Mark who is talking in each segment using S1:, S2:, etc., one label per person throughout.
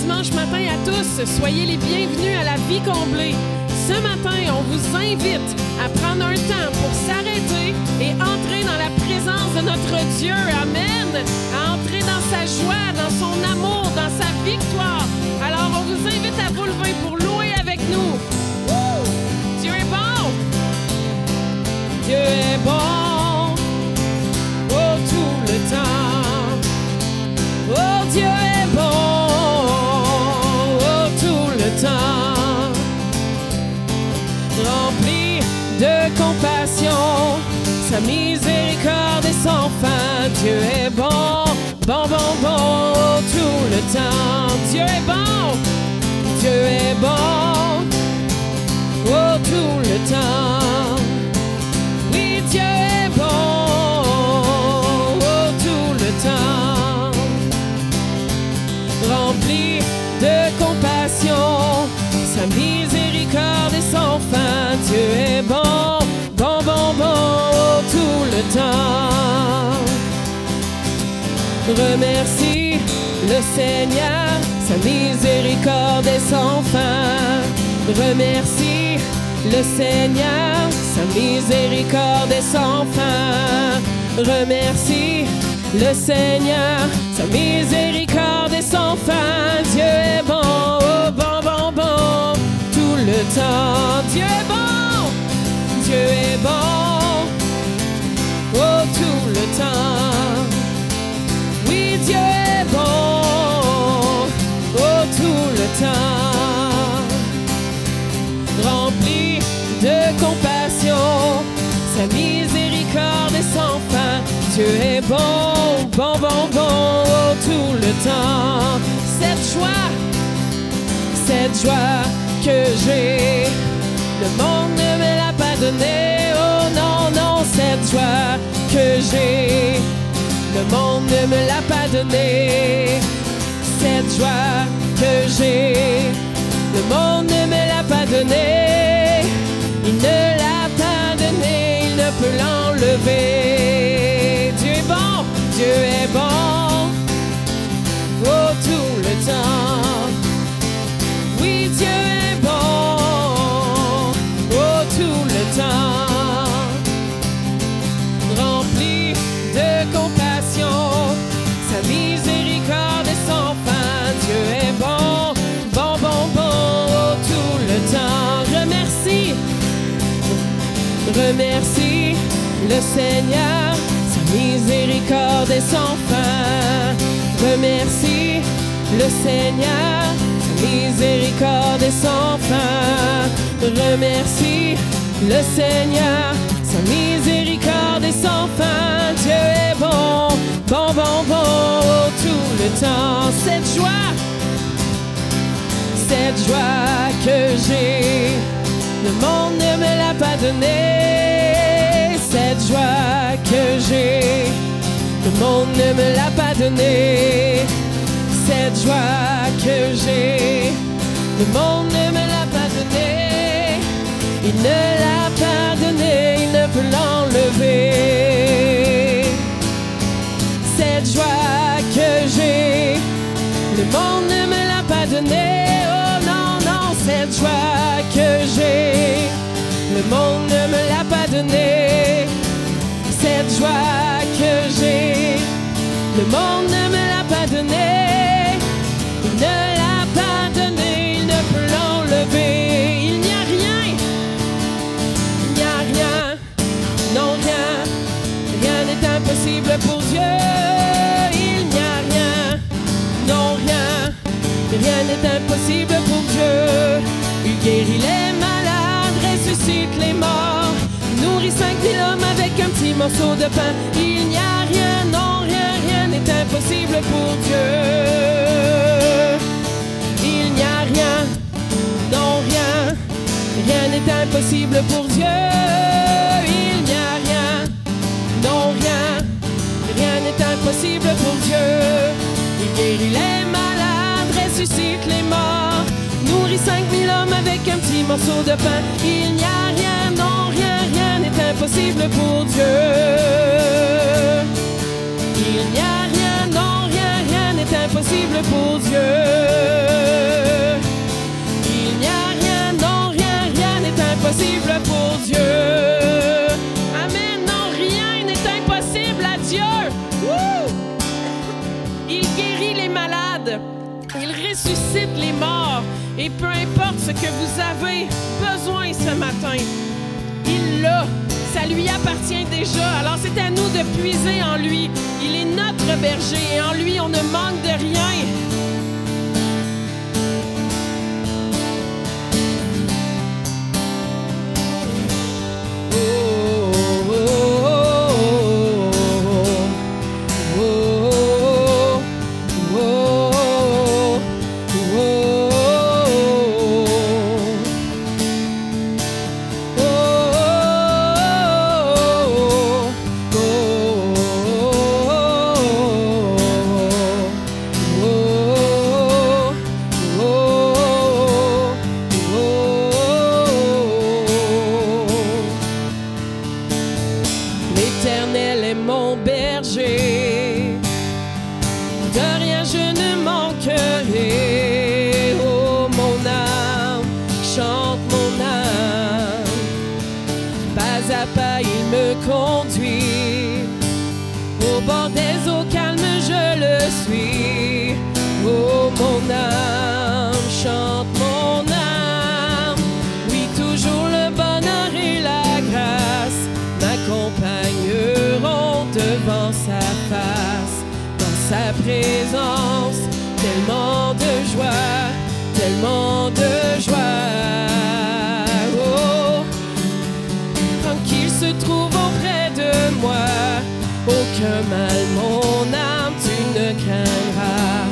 S1: dimanche matin à tous. Soyez les bienvenus à la vie comblée. Ce matin, on vous invite à prendre un temps pour s'arrêter et entrer dans la présence de notre Dieu. Amen. À entrer dans sa joie, dans son amour, dans sa victoire. Alors, on vous invite à vous lever pour louer avec nous. Woo! Dieu est bon. Dieu est bon. Oh, tout le temps. Oh, Dieu est bon. Oh, tout le temps. Rempli de compassion, sa miséricorde est sans fin. Dieu est bon, bon, bon, bon, oh, tout le temps. Dieu est bon, Dieu est bon, oh, tout le temps. Oui, Dieu est bon, oh, tout le temps. Rempli de compassion, sa miséricorde est sans fin. Dieu est bon, bon, bon, bon, oh, tout le temps. Remercie le Seigneur, sa miséricorde est sans fin. Remercie le Seigneur, sa miséricorde est sans fin. Remercie le Seigneur, sa miséricorde est sans fin. Dieu est bon, oh, bon, bon, bon, tout le temps. Dieu est bon, Dieu est bon, oh, tout le temps. Oui, Dieu est bon, oh, tout le temps. Rempli de compassion, sa miséricorde est sans fin. Dieu est bon, bon, bon, bon, oh, tout le temps. Cette joie que j'ai, le monde ne me l'a pas donnée. Oh non, non, cette joie que j'ai, le monde ne me l'a pas donnée. Cette joie que j'ai, le monde ne me l'a pas donnée. Il ne l'a pas donnée, il ne peut l'enlever. Dieu est bon, Dieu est bon, oh, tout le temps. Oui, Dieu est bon, oh, tout le temps. Rempli de compassion, sa miséricorde est sans fin. Dieu est bon, bon, bon, bon, oh, tout le temps. Remercie le Seigneur, sa miséricorde est sans fin. Remercie le Seigneur, sa miséricorde est sans fin. Remercie le Seigneur, sa miséricorde est sans fin. Dieu est bon, bon, bon, bon, oh, tout le temps. Cette joie que j'ai, le monde ne me l'a pas donnée. Cette joie que j'ai, le monde ne me l'a pas donnée. Cette joie que j'ai, le monde ne me l'a pas donnée. Il ne l'a pas donnée, il ne peut l'enlever. Cette joie que j'ai, le monde ne me l'a pas donnée. Oh non, non, cette joie que j'ai, le monde ne me l'a pas donnée. Cette joie que j'ai, le monde ne me l'a pas donnée. Il ne l'a pas donnée, il ne peut l'enlever. Il n'y a rien, il n'y a rien, non rien. Rien n'est impossible pour Dieu. Il n'y a rien, non rien. Rien n'est impossible pour Dieu. Il guérit les malades, ressuscite les morts, nourrit 5000 hommes avec un petit morceau de pain. Il n'y a rien, non rien, rien n'est impossible pour Dieu. Il n'y a rien, non rien, rien n'est impossible pour Dieu. Il n'y a rien, non rien, rien n'est impossible pour Dieu. Il guérit les malades, ressuscite les morts, nourrit 5000 hommes avec un petit morceau de pain. Il n'y a rien, non rien, rien n'est impossible pour Dieu. Il n'y a rien, non rien, rien n'est impossible pour Dieu. Woo! Il guérit les malades. Il ressuscite les morts. Et peu importe ce que vous avez besoin ce matin, il l'a. Ça lui appartient déjà. Alors c'est à nous de puiser en lui. Il est notre berger et en lui on ne manque de rien. L'Éternel est mon berger, de rien je ne manquerai. Oh mon âme, chante mon âme, pas à pas il me conduit, au bord des eaux calmes je le suis. Oh mon âme, chante mon âme, oui toujours le bonheur et la grâce m'accompagneront devant sa face, dans sa présence, tellement de joie, tellement de joie. Oh, tant qu'il se trouve auprès de moi, aucun mal, mon âme, tu ne craindras.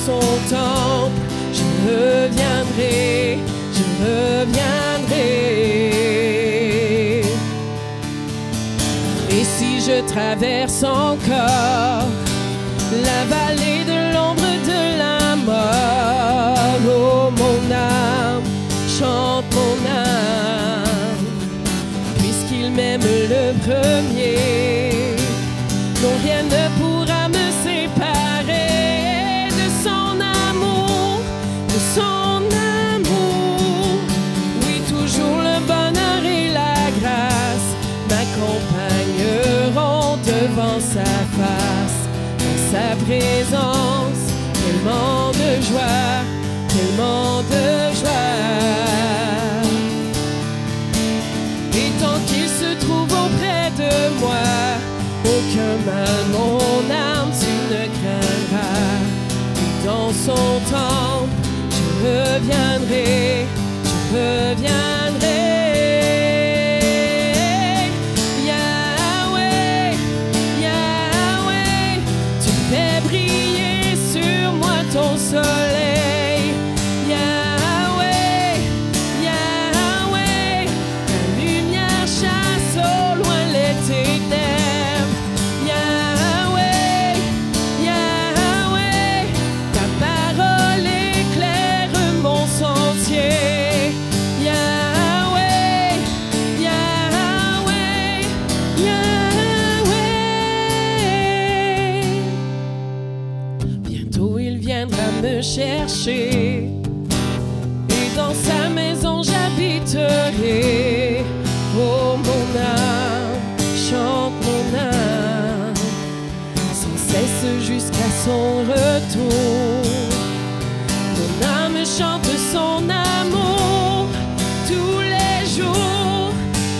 S1: Son temple, je reviendrai, je reviendrai. Et si je traverse encore la vallée de l'ombre de la mort, oh mon âme, chante mon âme, puisqu'il m'aime le premier, non rien ne pourra me séparer de son amour, de son amour. Oui, toujours le bonheur et la grâce m'accompagneront devant sa face, dans sa présence, tellement de joie, tellement de joie. Et tant qu'il se trouve auprès de moi, aucun mal, mon âme, tu ne craindras. Et dans son temple, je reviendrai, je reviendrai. Ton soleil, Yahweh, Yahweh, ta lumière chasse au loin les ténèbres. Yahweh, Yahweh, ta parole éclaire mon sentier. Yahweh, Yahweh, Yahweh. Bientôt il viendra me chercher, et dans sa maison j'habiterai. Oh mon âme, chante mon âme, sans cesse jusqu'à son retour. Mon âme chante son amour tous les jours,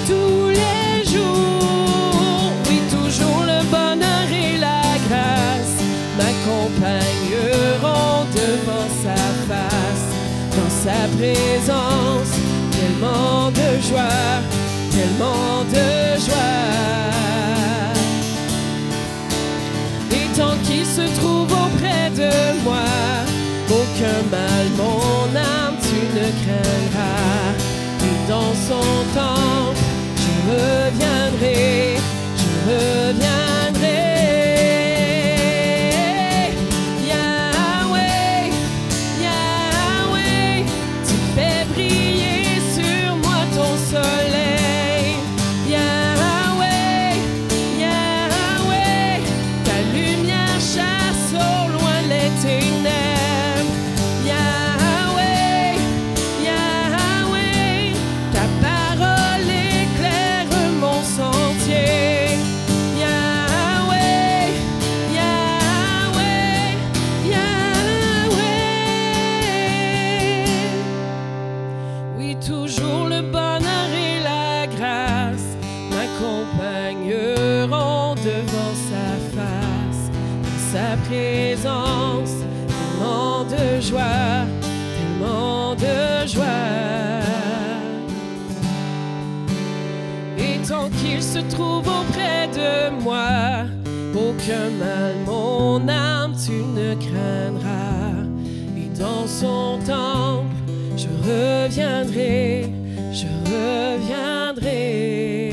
S1: tous les jours. Oui, toujours le bonheur et la grâce m'accompagneront devant sa face, dans sa présence, tellement de joie, tellement de joie. Et tant qu'il se trouve auprès de moi, aucun mal, mon âme, tu ne craindras. Et dans son temple, je reviendrai, je reviendrai. Soleil, Yahweh, Yahweh, ta lumière chasse au loin les ténèbres. Yahweh, Yahweh, ta parole éclaire mon sentier. Yahweh, sa présence, tellement de joie, tellement de joie. Et tant qu'il se trouve auprès de moi, aucun mal, mon âme, tu ne craindras. Et dans son temple, je reviendrai, je reviendrai.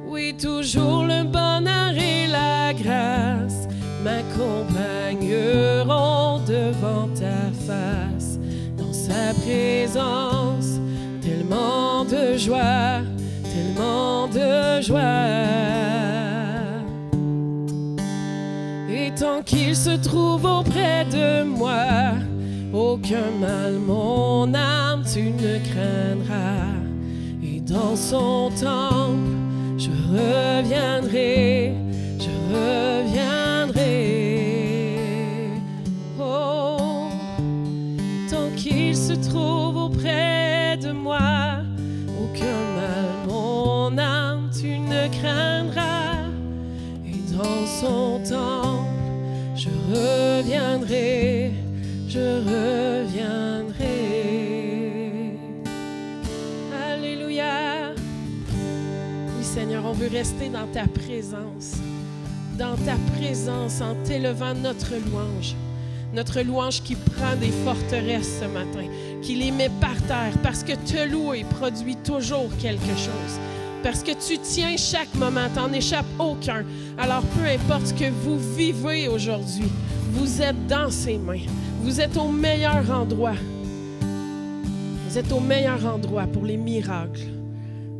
S1: Oui, toujours le bonheur et la grâce m'accompagneront devant ta face. Dans sa présence, tellement de joie, tellement de joie. Et tant qu'il se trouve auprès de moi, aucun mal, mon âme, tu ne craindras. Et dans son temple, je reviendrai, je reviendrai. Oh, tant qu'il se trouve auprès de moi, aucun mal, mon âme, tu ne craindras. Et dans son temple, je reviendrai, je reviendrai. Alléluia. Oui, Seigneur, on veut rester dans ta présence en t'élevant notre louange qui prend des forteresses ce matin, qui les met par terre, parce que te louer produit toujours quelque chose. Parce que tu tiens chaque moment, t'en échappes aucun. Alors peu importe ce que vous vivez aujourd'hui, vous êtes dans ses mains. Vous êtes au meilleur endroit. Vous êtes au meilleur endroit pour les miracles,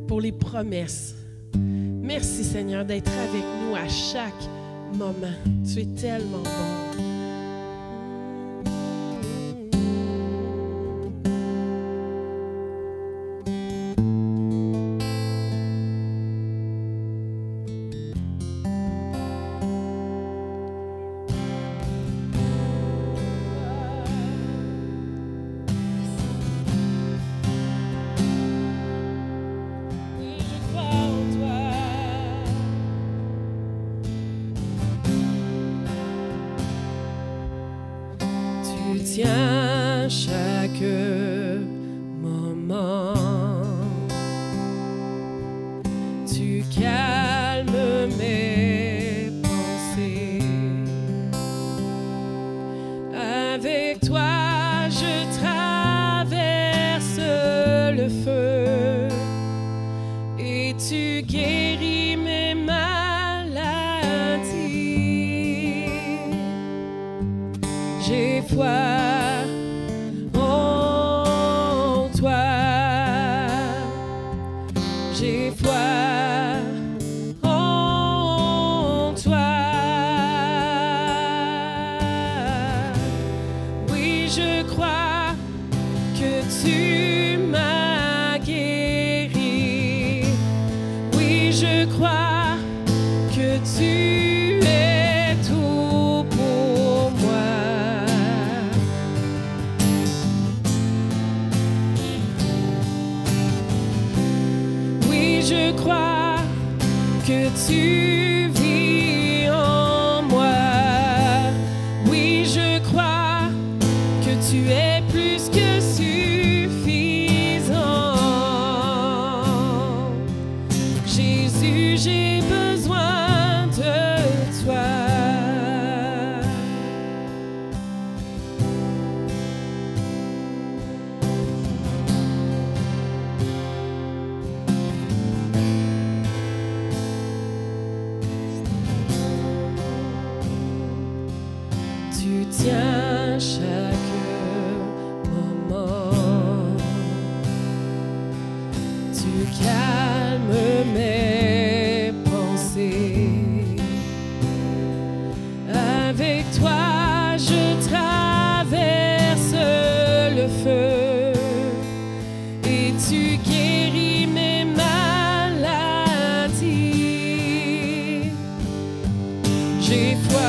S1: pour les promesses. Merci Seigneur d'être avec nous à chaque moment. Tu es tellement bon. Tiens chaque moment, tu calmes mes pensées. Avec toi, je traverse le feu et tu guéris mes maladies. J'ai foi. Tu vis en moi. Oui, je crois que tu es plus que suffisant. Jésus, j'ai besoin de toi. Tiens chaque moment, tu calmes mes pensées. Avec toi, je traverse le feu et tu guéris mes maladies. J'ai foi.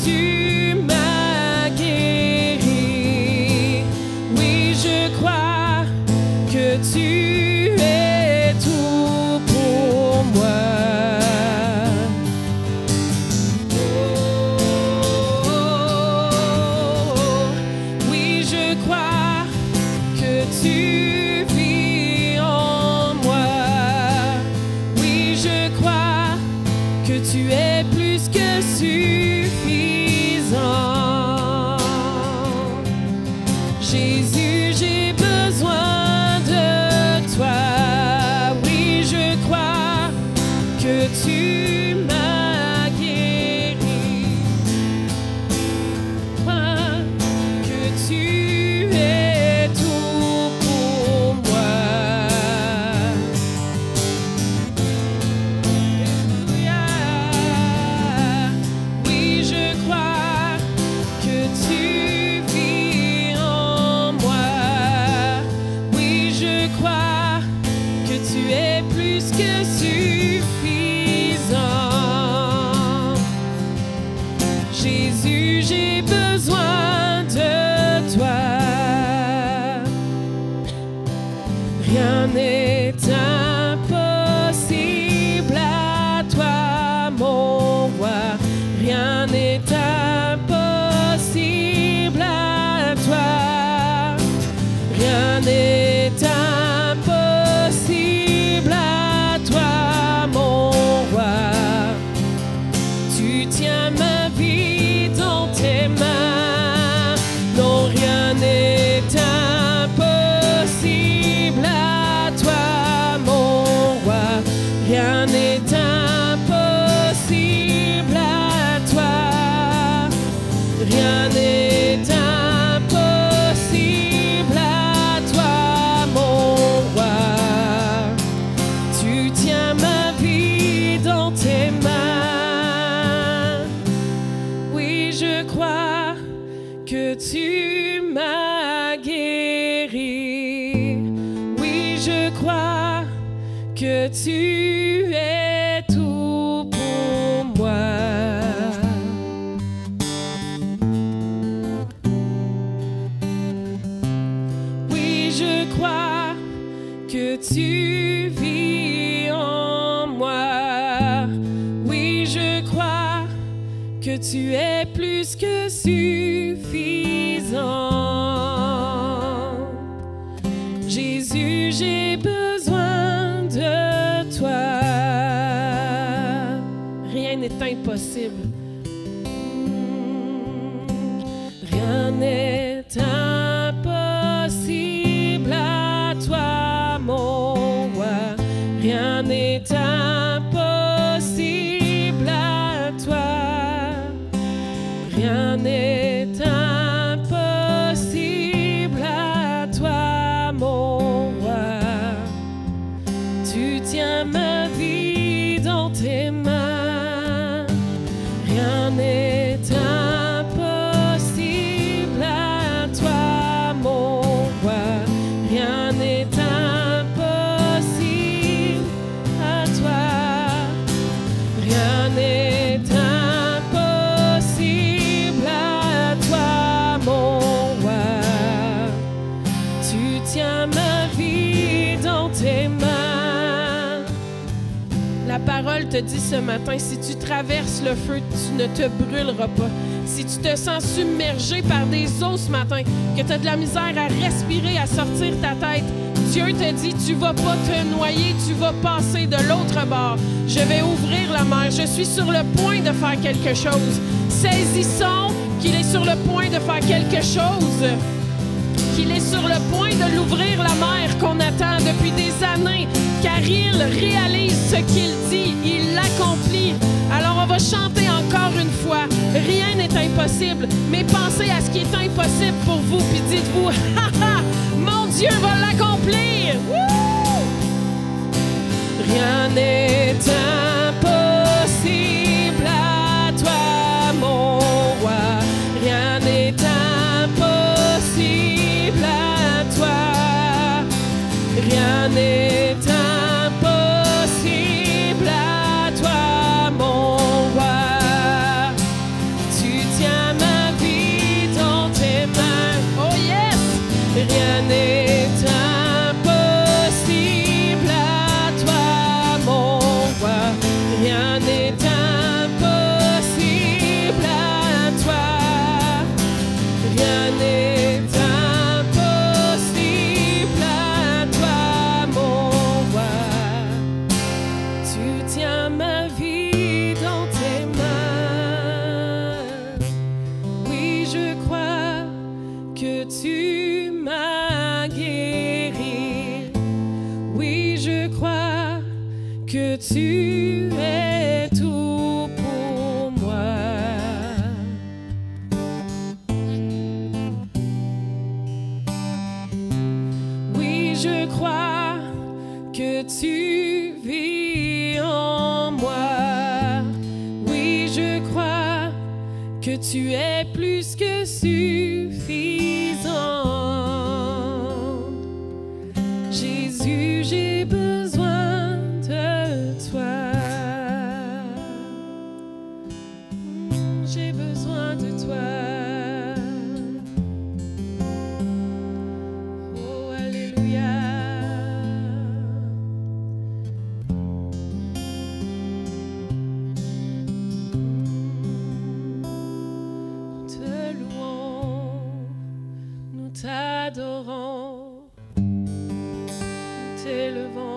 S1: tu m'as guéri. Oui, je crois que tu es tout pour moi. Oui, je crois que tu vis en moi. Oui, je crois que tu es plus que suffisant. Jésus, j'ai besoin de toi. Oui, je crois que tu m'as guéri. Que tu es tout pour moi. Alléluia. Oui, je crois que tu vis en moi. Oui, je crois que tu es plus que suffisant. Jésus, j'ai besoin de toi. Rien n'est impossible à toi, mon roi. Rien n'est impossible à toi. Rien n'est impossible à toi, mon roi. Tu tiens ma vie dans tes mains. Non, rien n'est impossible à toi, mon roi. Rien n'est impossible à toi. Rien n'est impossible à toi, mon roi. Tu tiens ma vie dans tes mains. Oui, je crois que tu m'as guéri. Oui, je crois que tu es tout pour moi. Oui, je crois que tu vis en moi. Oui, je crois que tu es plus que suffisant. Jésus, j'ai besoin de toi. Rien n'est impossible. Rien n'est impossible à toi, mon roi. Rien n'est impossible à toi. Rien n'est impossible à toi, mon roi. Tu tiens ma vie dans tes mains. Rien n'est impossible à toi, mon roi. Rien n'est impossible à toi. Rien n'est impossible à toi, mon roi. Tu tiens ma vie dans tes mains. La parole te dit ce matin, si tu traverses le feu, tu ne te brûleras pas. Si tu te sens submergé par des eaux ce matin, que tu as de la misère à respirer, à sortir ta tête, Dieu te dit, tu vas pas te noyer, tu vas passer de l'autre bord. Je vais ouvrir la mer. Je suis sur le point de faire quelque chose. Saisissons qu'il est sur le point de faire quelque chose. Qu'il est sur le point de l'ouvrir la mer qu'on attend depuis des années. Car il réalise ce qu'il dit, il l'accomplit. Alors on va chanter encore une fois. Rien n'est impossible, mais pensez à ce qui est impossible pour vous. Puis dites-vous, ha ha, mon Dieu va l'accomplir. Wouh! Rien n'est impossible à toi, mon roi. Rien n'est impossible à toi. Rien n'est impossible à toi, mon roi. Tu tiens ma vie dans tes mains. Oui, je crois que tu m'as guéri. Oui, je crois que tu es tout pour moi. Oui, je crois que tu vis en moi. Oui, je crois que tu es plus que suffisant. Jésus, j'ai besoin de toi. J'ai besoin de toi. Oh, alléluia. Nous te louons, nous t'adorons, nous t'élevons.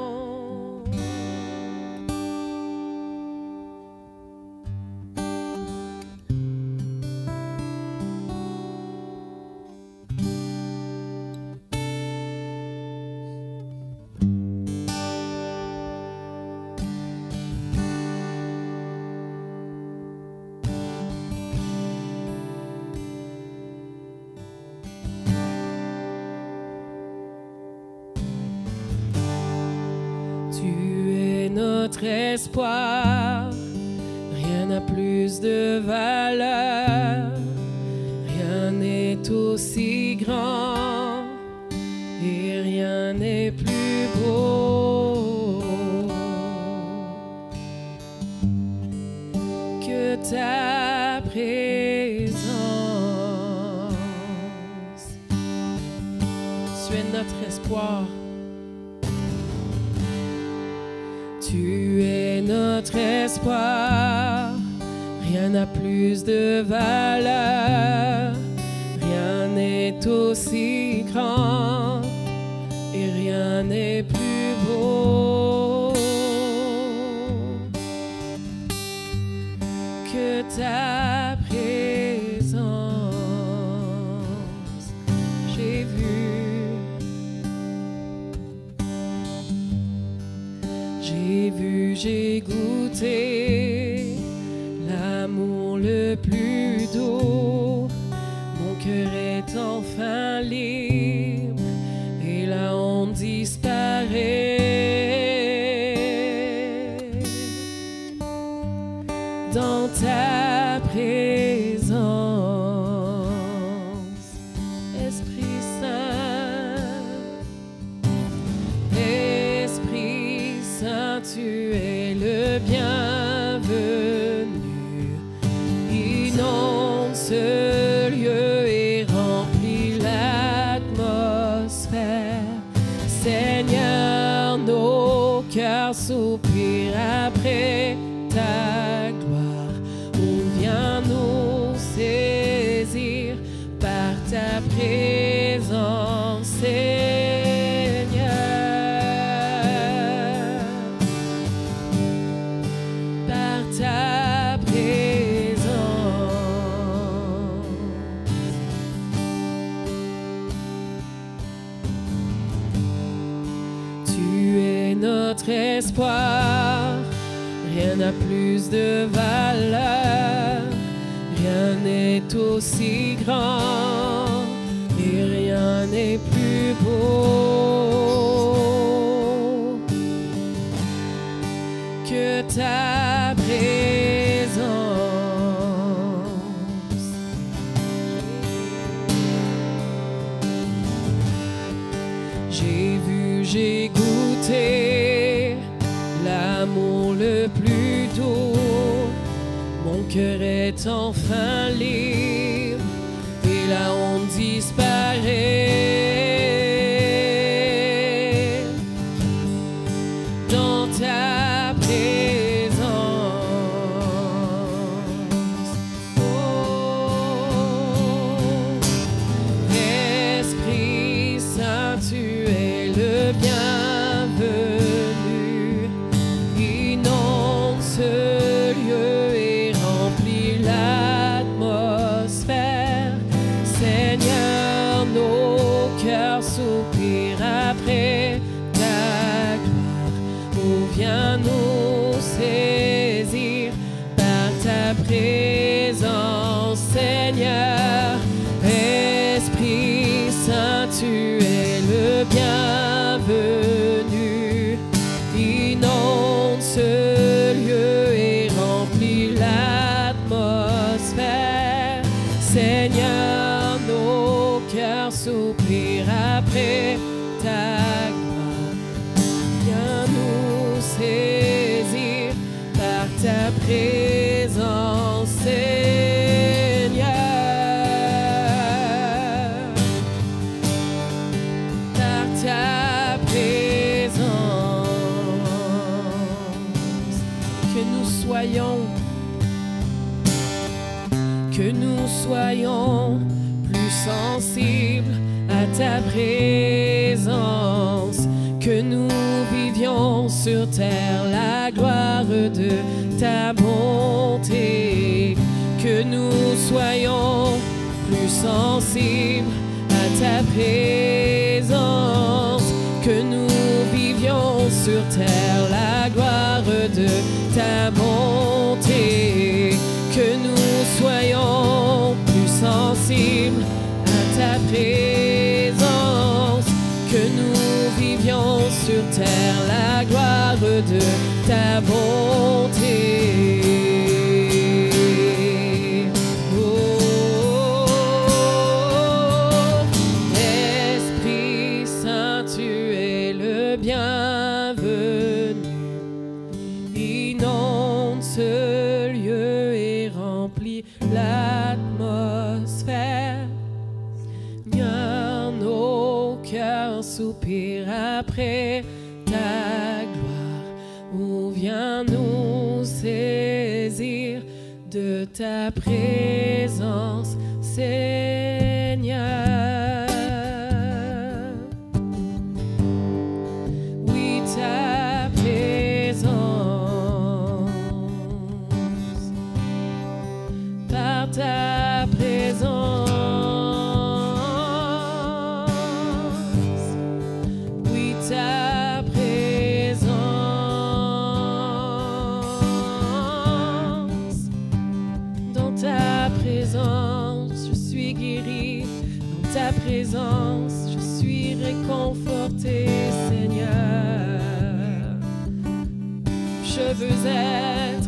S1: Tu es notre espoir, rien n'a plus de valeur, rien n'est aussi grand et rien n'est plus beau que ta présence. Tu es notre espoir. Tu es notre espoir, rien n'a plus de valeur, rien n'est aussi grand et rien n'est plus beau que ta présence. J'ai vu, j'ai goûté l'amour le plus doux. Mon cœur est enfin libre et la honte disparaît. Dans ta présence, Esprit Saint, Esprit Saint, tu es le bienvenu. Inonde ce lieu et remplis l'atmosphère. Seigneur, nos cœurs soupirent après ta gloire. Oh, viens nous saisir par ta présence, Seigneur. Par ta présence. Tu es notre espoir, rien n'a plus de valeur, rien n'est aussi grand et rien n'est plus beau que ta présence. J'ai vu, j'ai goûté l'amour le plus doux. Mon cœur est enfin libre et la honte disparaît. Dans ta présence, oh, Esprit Saint, tu es le bienvenu. Inonde présence, Seigneur. Par ta présence, que nous soyons plus sensibles à ta présence, que nous vivions sur terre la gloire de ta bonté, que nous soyons plus sensibles à ta présence, que nous vivions sur terre la gloire de ta bonté, que nous soyons plus sensibles à ta présence, que nous vivions sur terre la gloire de ta bonté. Oh, Esprit Saint, tu es le bienvenu. Inonde ce lieu et remplis l'atmosphère. Nos cœurs soupirent après ta gloire. Ou viens nous saisir de ta présence, Seigneur. Oui, ta présence, par ta présence. Ta présence, dans ta présence, je suis guéri, dans ta présence, je suis réconforté, Seigneur. Je veux être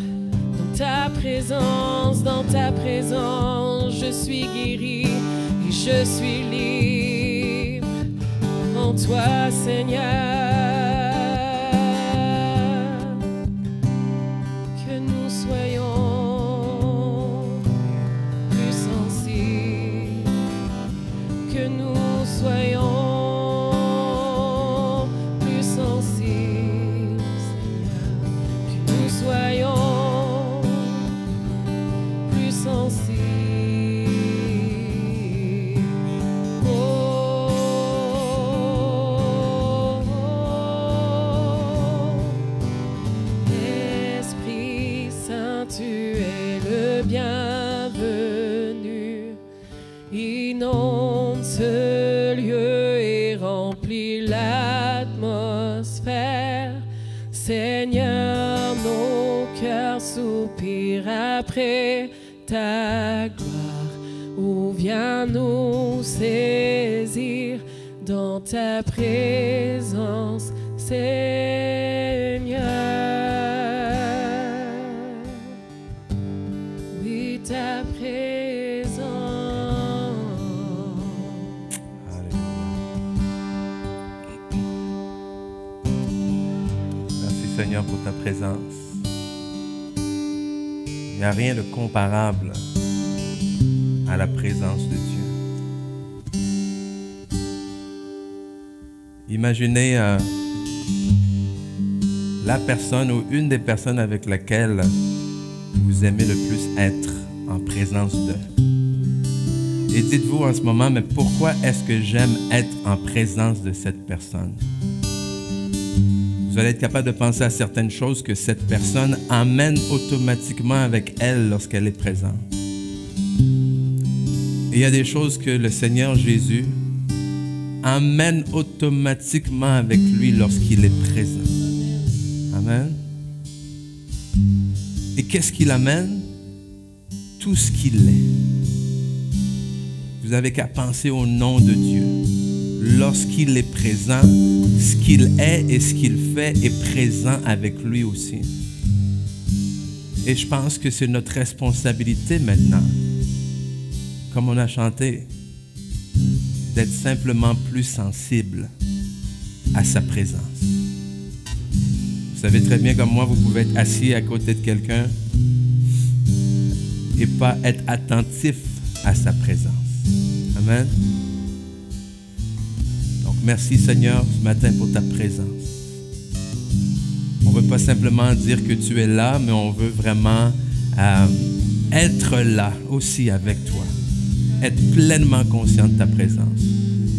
S1: dans ta présence, je suis guéri et je suis libre en toi, Seigneur. Que nous soyons plus sensibles, que nous soyons plus sensibles, Seigneur. Que nous soyons plus sensibles. Bienvenue, inonde ce lieu et remplit l'atmosphère. Seigneur, nos cœurs soupirent après ta gloire. Ou viens nous saisir dans ta présence, Seigneur. Ta présence.
S2: Merci Seigneur pour ta présence. Il n'y a rien de comparable à la présence de Dieu. Imaginez la personne ou une des personnes avec laquelle vous aimez le plus être en présence d'eux. Et dites-vous en ce moment, mais pourquoi est-ce que j'aime être en présence de cette personne? Vous allez être capable de penser à certaines choses que cette personne amène automatiquement avec elle lorsqu'elle est présente. Et il y a des choses que le Seigneur Jésus amène automatiquement avec lui lorsqu'il est présent. Amen. Et qu'est-ce qu'il amène? Tout ce qu'il est. Vous avez qu'à penser au nom de Dieu. Lorsqu'il est présent, ce qu'il est et ce qu'il fait est présent avec lui aussi. Et je pense que c'est notre responsabilité maintenant, comme on a chanté, d'être simplement plus sensible à sa présence. Vous savez très bien comme moi, vous pouvez être assis à côté de quelqu'un et pas être attentif à sa présence. Amen. Donc, merci Seigneur ce matin pour ta présence. On ne veut pas simplement dire que tu es là, mais on veut vraiment être là aussi avec toi. Être pleinement conscient de ta présence.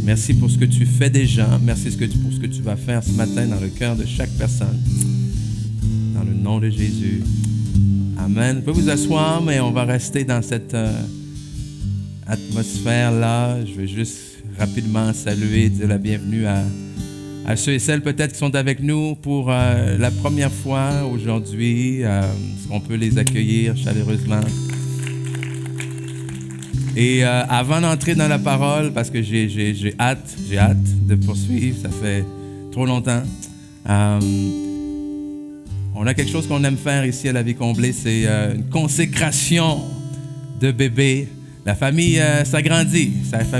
S2: Merci pour ce que tu fais déjà. Merci pour ce que tu vas faire ce matin dans le cœur de chaque personne. Dans le nom de Jésus. Amen. Vous pouvez vous asseoir, mais on va rester dans cette atmosphère-là. Je vais juste rapidement saluer, dire la bienvenue à ceux et celles peut-être qui sont avec nous pour la première fois aujourd'hui. Est-ce qu'on peut les accueillir chaleureusement? Et avant d'entrer dans la parole, parce que j'ai hâte de poursuivre, ça fait trop longtemps. On a quelque chose qu'on aime faire ici à La Vie Comblée, c'est une consécration de bébés. La famille s'agrandit,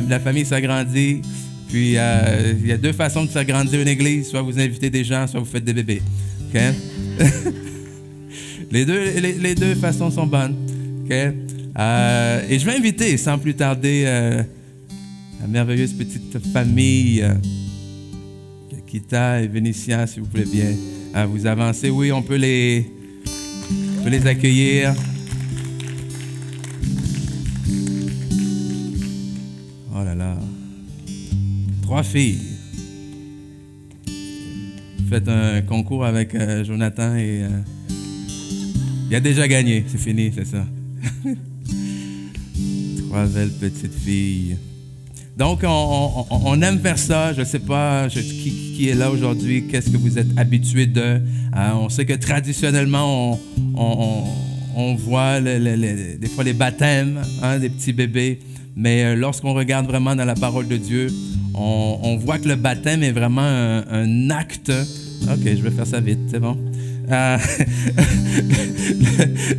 S2: la famille s'agrandit. Puis il y a deux façons de s'agrandir une église, soit vous invitez des gens, soit vous faites des bébés. Okay? les deux façons sont bonnes. Okay? Et je vais inviter, sans plus tarder, la merveilleuse petite famille Kita et Vénitien, si vous plaît bien, à vous avancer. Oui, on peut les accueillir. Oh là là. 3 filles. Faites un concours avec Jonathan et il a déjà gagné. C'est fini, c'est ça. 3 belles petites filles. Donc, on aime faire ça. Je ne sais pas qui est là aujourd'hui, qu'est-ce que vous êtes habitués de. On sait que traditionnellement, on voit des fois les baptêmes des petits bébés. Mais lorsqu'on regarde vraiment dans la parole de Dieu, on voit que le baptême est vraiment un acte. OK, je vais faire ça vite, c'est bon.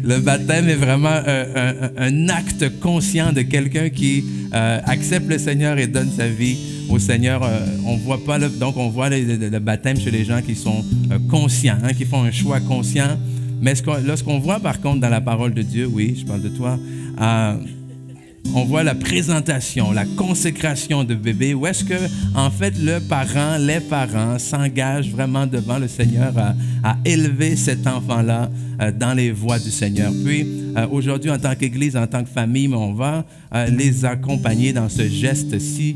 S2: Le baptême est vraiment un acte conscient de quelqu'un qui accepte le Seigneur et donne sa vie au Seigneur. On voit pas donc on voit le baptême chez les gens qui sont conscients, qui font un choix conscient. Mais lorsqu'on voit par contre dans la parole de Dieu, oui, je parle de toi, on voit la présentation, la consécration de bébé, où est-ce que, en fait, les parents s'engagent vraiment devant le Seigneur à élever cet enfant-là dans les voies du Seigneur. Puis, aujourd'hui, en tant qu'Église, en tant que famille, on va les accompagner dans ce geste si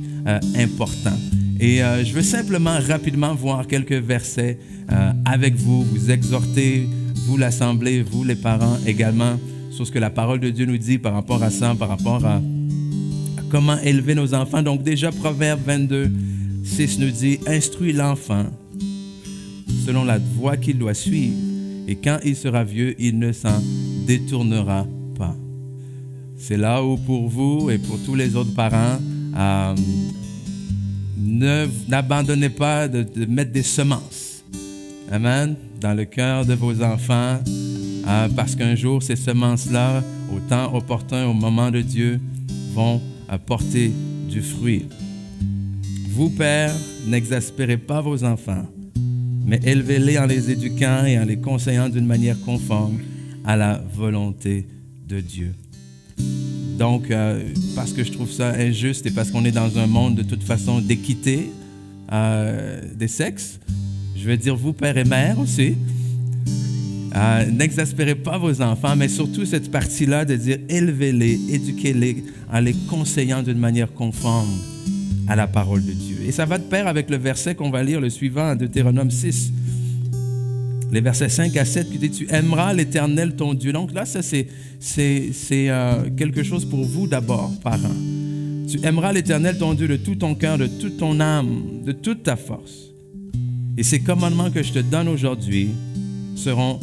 S2: important. Et je veux simplement rapidement voir quelques versets avec vous, vous exhorter, vous l'Assemblée, vous les parents également, sur ce que la parole de Dieu nous dit par rapport à ça, par rapport à comment élever nos enfants. Donc déjà, Proverbe 22, 6 nous dit « Instruis l'enfant selon la voie qu'il doit suivre, et quand il sera vieux, il ne s'en détournera pas. » C'est là où pour vous et pour tous les autres parents, n'abandonnez pas de mettre des semences. Amen. Dans le cœur de vos enfants, parce qu'un jour, ces semences-là, au temps opportun, au moment de Dieu, vont porter du fruit. Vous, pères, n'exaspérez pas vos enfants, mais élevez-les en les éduquant et en les conseillant d'une manière conforme à la volonté de Dieu. Donc, parce que je trouve ça injuste et parce qu'on est dans un monde de toute façon d'équité des sexes, je vais dire vous, pères et mères aussi, n'exaspérez pas vos enfants, mais surtout cette partie-là de dire élevez-les, éduquez-les en les conseillant d'une manière conforme à la parole de Dieu. Et ça va de pair avec le verset qu'on va lire, le suivant, en Deutéronome 6, les versets 5 à 7, qui dit « Tu aimeras l'Éternel ton Dieu ». Donc là, ça c'est quelque chose pour vous d'abord, parents. Tu aimeras l'Éternel ton Dieu de tout ton cœur, de toute ton âme, de toute ta force. Et ces commandements que je te donne aujourd'hui seront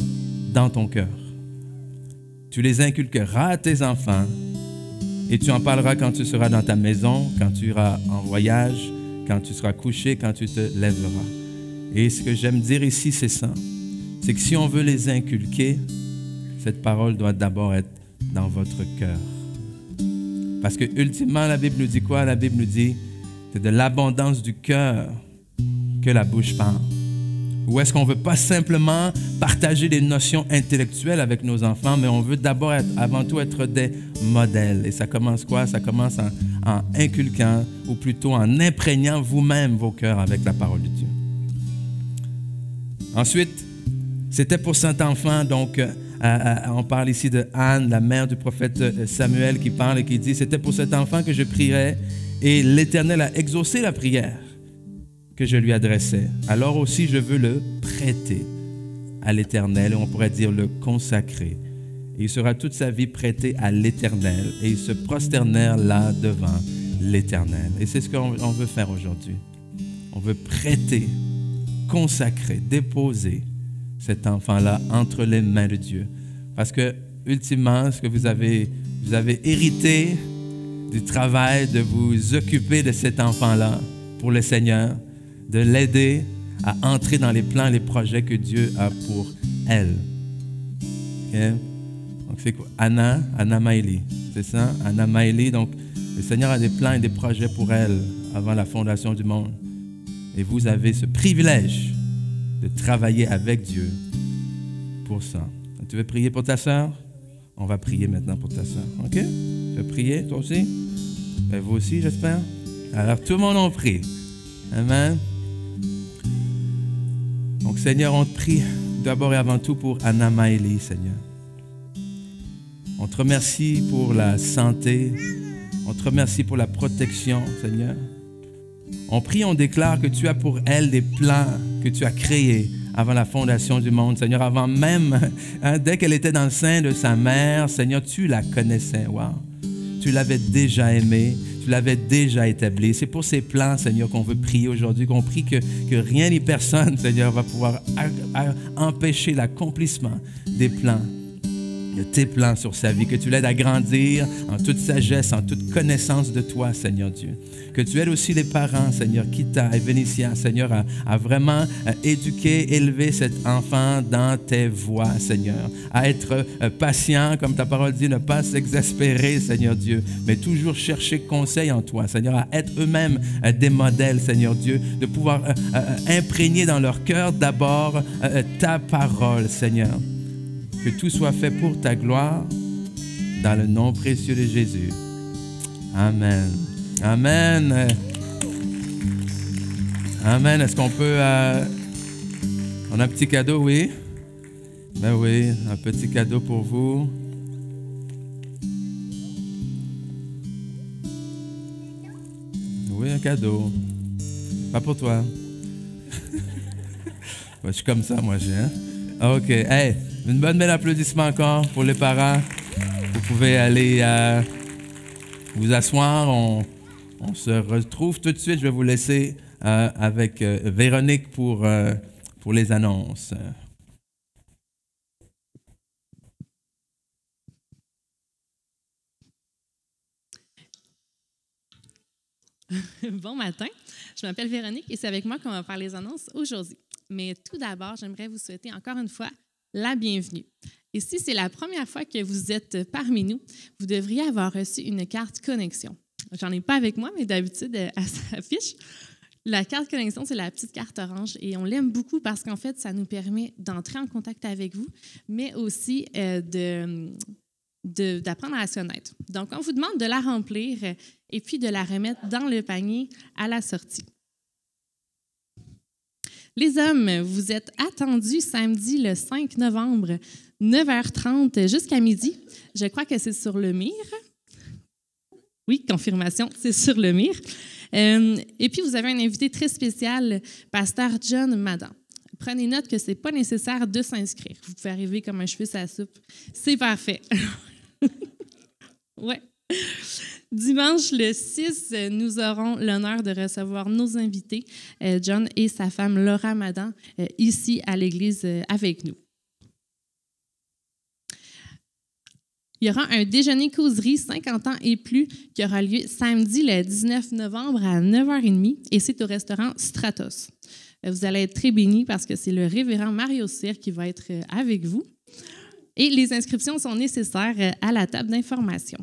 S2: dans ton cœur. Tu les inculqueras à tes enfants et tu en parleras quand tu seras dans ta maison, quand tu iras en voyage, quand tu seras couché, quand tu te lèveras. Et ce que j'aime dire ici, c'est ça. C'est que si on veut les inculquer, cette parole doit d'abord être dans votre cœur. Parce que ultimement, la Bible nous dit quoi? La Bible nous dit, c'est de l'abondance du cœur que la bouche parle. Ou est-ce qu'on ne veut pas simplement partager des notions intellectuelles avec nos enfants, mais on veut d'abord, avant tout, être des modèles. Et ça commence quoi? Ça commence en inculquant, ou plutôt en imprégnant vous-même vos cœurs avec la parole de Dieu. Ensuite, c'était pour cet enfant, donc on parle ici de Anne, la mère du prophète Samuel, qui parle et qui dit « C'était pour cet enfant que je prierai, et l'Éternel a exaucé la prière que je lui adressais. Alors aussi, je veux le prêter à l'Éternel, on pourrait dire le consacrer. Et il sera toute sa vie prêté à l'Éternel, et ils se prosternèrent là devant l'Éternel. » Et c'est ce qu'on veut faire aujourd'hui. On veut prêter, consacrer, déposer cet enfant-là entre les mains de Dieu. Parce que, ultimement, ce que vous avez hérité du travail de vous occuper de cet enfant-là pour le Seigneur, de l'aider à entrer dans les plans et les projets que Dieu a pour elle. Okay? Donc, c'est quoi? Anna Maili, c'est ça? Anna Maili, donc le Seigneur a des plans et des projets pour elle avant la fondation du monde. Et vous avez ce privilège de travailler avec Dieu pour ça. Tu veux prier pour ta sœur? On va prier maintenant pour ta sœur. OK? Tu veux prier, toi aussi? Ben, vous aussi, j'espère? Alors, tout le monde en prie. Amen. Donc, Seigneur, on te prie d'abord et avant tout pour Anna Maili, Seigneur. On te remercie pour la santé. On te remercie pour la protection, Seigneur. On prie, on déclare que tu as pour elle des plans que tu as créés avant la fondation du monde, Seigneur, avant même, dès qu'elle était dans le sein de sa mère, Seigneur, tu la connaissais, wow. Tu l'avais déjà aimée, tu l'avais déjà établie. C'est pour ces plans, Seigneur, qu'on veut prier aujourd'hui, qu'on prie que rien ni personne, Seigneur, va pouvoir empêcher l'accomplissement des plans, de tes plans sur sa vie, que tu l'aides à grandir en toute sagesse, en toute connaissance de toi, Seigneur Dieu. Que tu aides aussi les parents, Seigneur, Kita et Vénitia, Seigneur, à vraiment éduquer, élever cet enfant dans tes voies, Seigneur. À être patient, comme ta parole dit, ne pas s'exaspérer, Seigneur Dieu, mais toujours chercher conseil en toi, Seigneur, à être eux-mêmes des modèles, Seigneur Dieu, de pouvoir imprégner dans leur cœur d'abord ta parole, Seigneur. Que tout soit fait pour ta gloire, dans le nom précieux de Jésus. Amen. Amen. Amen. Est-ce qu'on peut... on a un petit cadeau, oui? Ben oui, un petit cadeau pour vous. Oui, un cadeau. Pas pour toi. Je suis comme ça, moi, j'ai... Hein? OK. Hey, une bonne belle applaudissement encore pour les parents. Vous pouvez aller vous asseoir. On se retrouve tout de suite. Je vais vous laisser avec Véronique pour les annonces.
S1: Bon matin, je m'appelle Véronique et c'est avec moi qu'on va faire les annonces aujourd'hui. Mais tout d'abord, j'aimerais vous souhaiter encore une fois la bienvenue. Et si c'est la première fois que vous êtes parmi nous, vous devriez avoir reçu une carte connexion. J'en ai pas avec moi, mais d'habitude, elle s'affiche. La carte connexion, c'est la petite carte orange et on l'aime beaucoup parce qu'en fait, ça nous permet d'entrer en contact avec vous, mais aussi d'apprendre à se connaître. Donc, on vous demande de la remplir et puis de la remettre dans le panier à la sortie. Les hommes, vous êtes attendus samedi le 5 novembre, 9h30 jusqu'à midi. Je crois que c'est sur le mur. Oui, confirmation, c'est sur le mur. Et puis, vous avez un invité très spécial, Pasteur John Madan. Prenez note que ce n'est pas nécessaire de s'inscrire. Vous pouvez arriver comme un cheveu à la soupe. C'est parfait. Ouais. Dimanche, le 6, nous aurons l'honneur de recevoir nos invités, John et sa femme Laura Madan, ici à l'église avec nous. Il y aura un déjeuner causerie 50 ans et plus qui aura lieu samedi le 19 novembre à 9h30 et c'est au restaurant Stratos. Vous allez être très bénis parce que c'est le révérend Mario Cyr qui va être avec vous. Et les inscriptions sont nécessaires à la table d'information.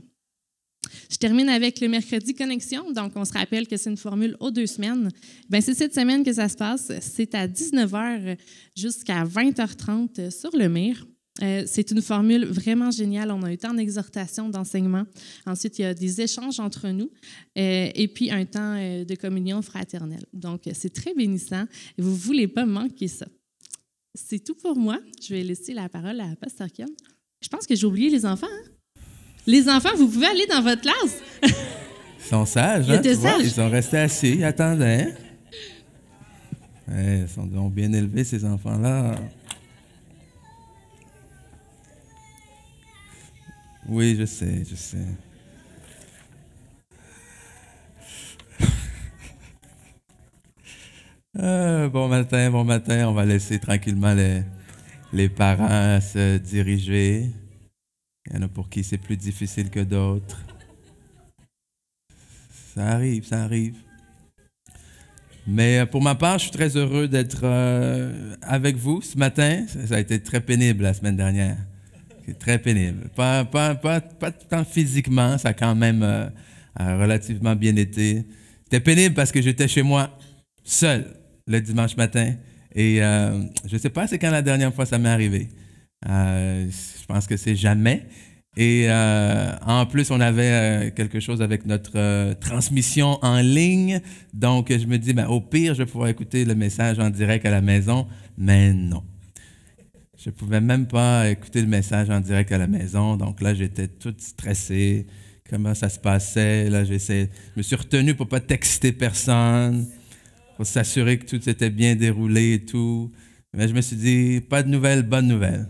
S1: Je termine avec le mercredi connexion. Donc, on se rappelle que c'est une formule aux 2 semaines. Bien, c'est cette semaine que ça se passe. C'est à 19h jusqu'à 20h30 sur le MIR. C'est une formule vraiment géniale. On a un temps d'exhortation, d'enseignement. Ensuite, il y a des échanges entre nous et puis un temps de communion fraternelle. Donc, c'est très bénissant et vous ne voulez pas manquer ça. C'est tout pour moi. Je vais laisser la parole à Pasteur Ken. Je pense que j'ai oublié les enfants. Hein? Les enfants, vous pouvez aller dans votre classe.
S2: Ils sont sages, hein? Ils sont restés assis, ils attendaient. Ils sont donc bien élevés, ces enfants-là. Oui, je sais. Bon matin. On va laisser tranquillement les parents se diriger. Il y en a pour qui c'est plus difficile que d'autres. Ça arrive. Mais pour ma part, je suis très heureux d'être avec vous ce matin. Ça a été très pénible la semaine dernière. C'est très pénible. Pas tant physiquement, ça a quand même relativement bien été. C'était pénible parce que j'étais chez moi seul le dimanche matin. Et je ne sais pas c'est quand la dernière fois ça m'est arrivé. Je pense que c'est jamais. Et en plus, on avait quelque chose avec notre transmission en ligne. Donc, je me dis, au pire, je vais pouvoir écouter le message en direct à la maison. Mais non. Je ne pouvais même pas écouter le message en direct à la maison. Donc là, j'étais tout stressé. Comment ça se passait? Là, je me suis retenu pour ne pas texter personne, pour s'assurer que tout s'était bien déroulé et tout. Mais je me suis dit, pas de nouvelles, bonne nouvelle.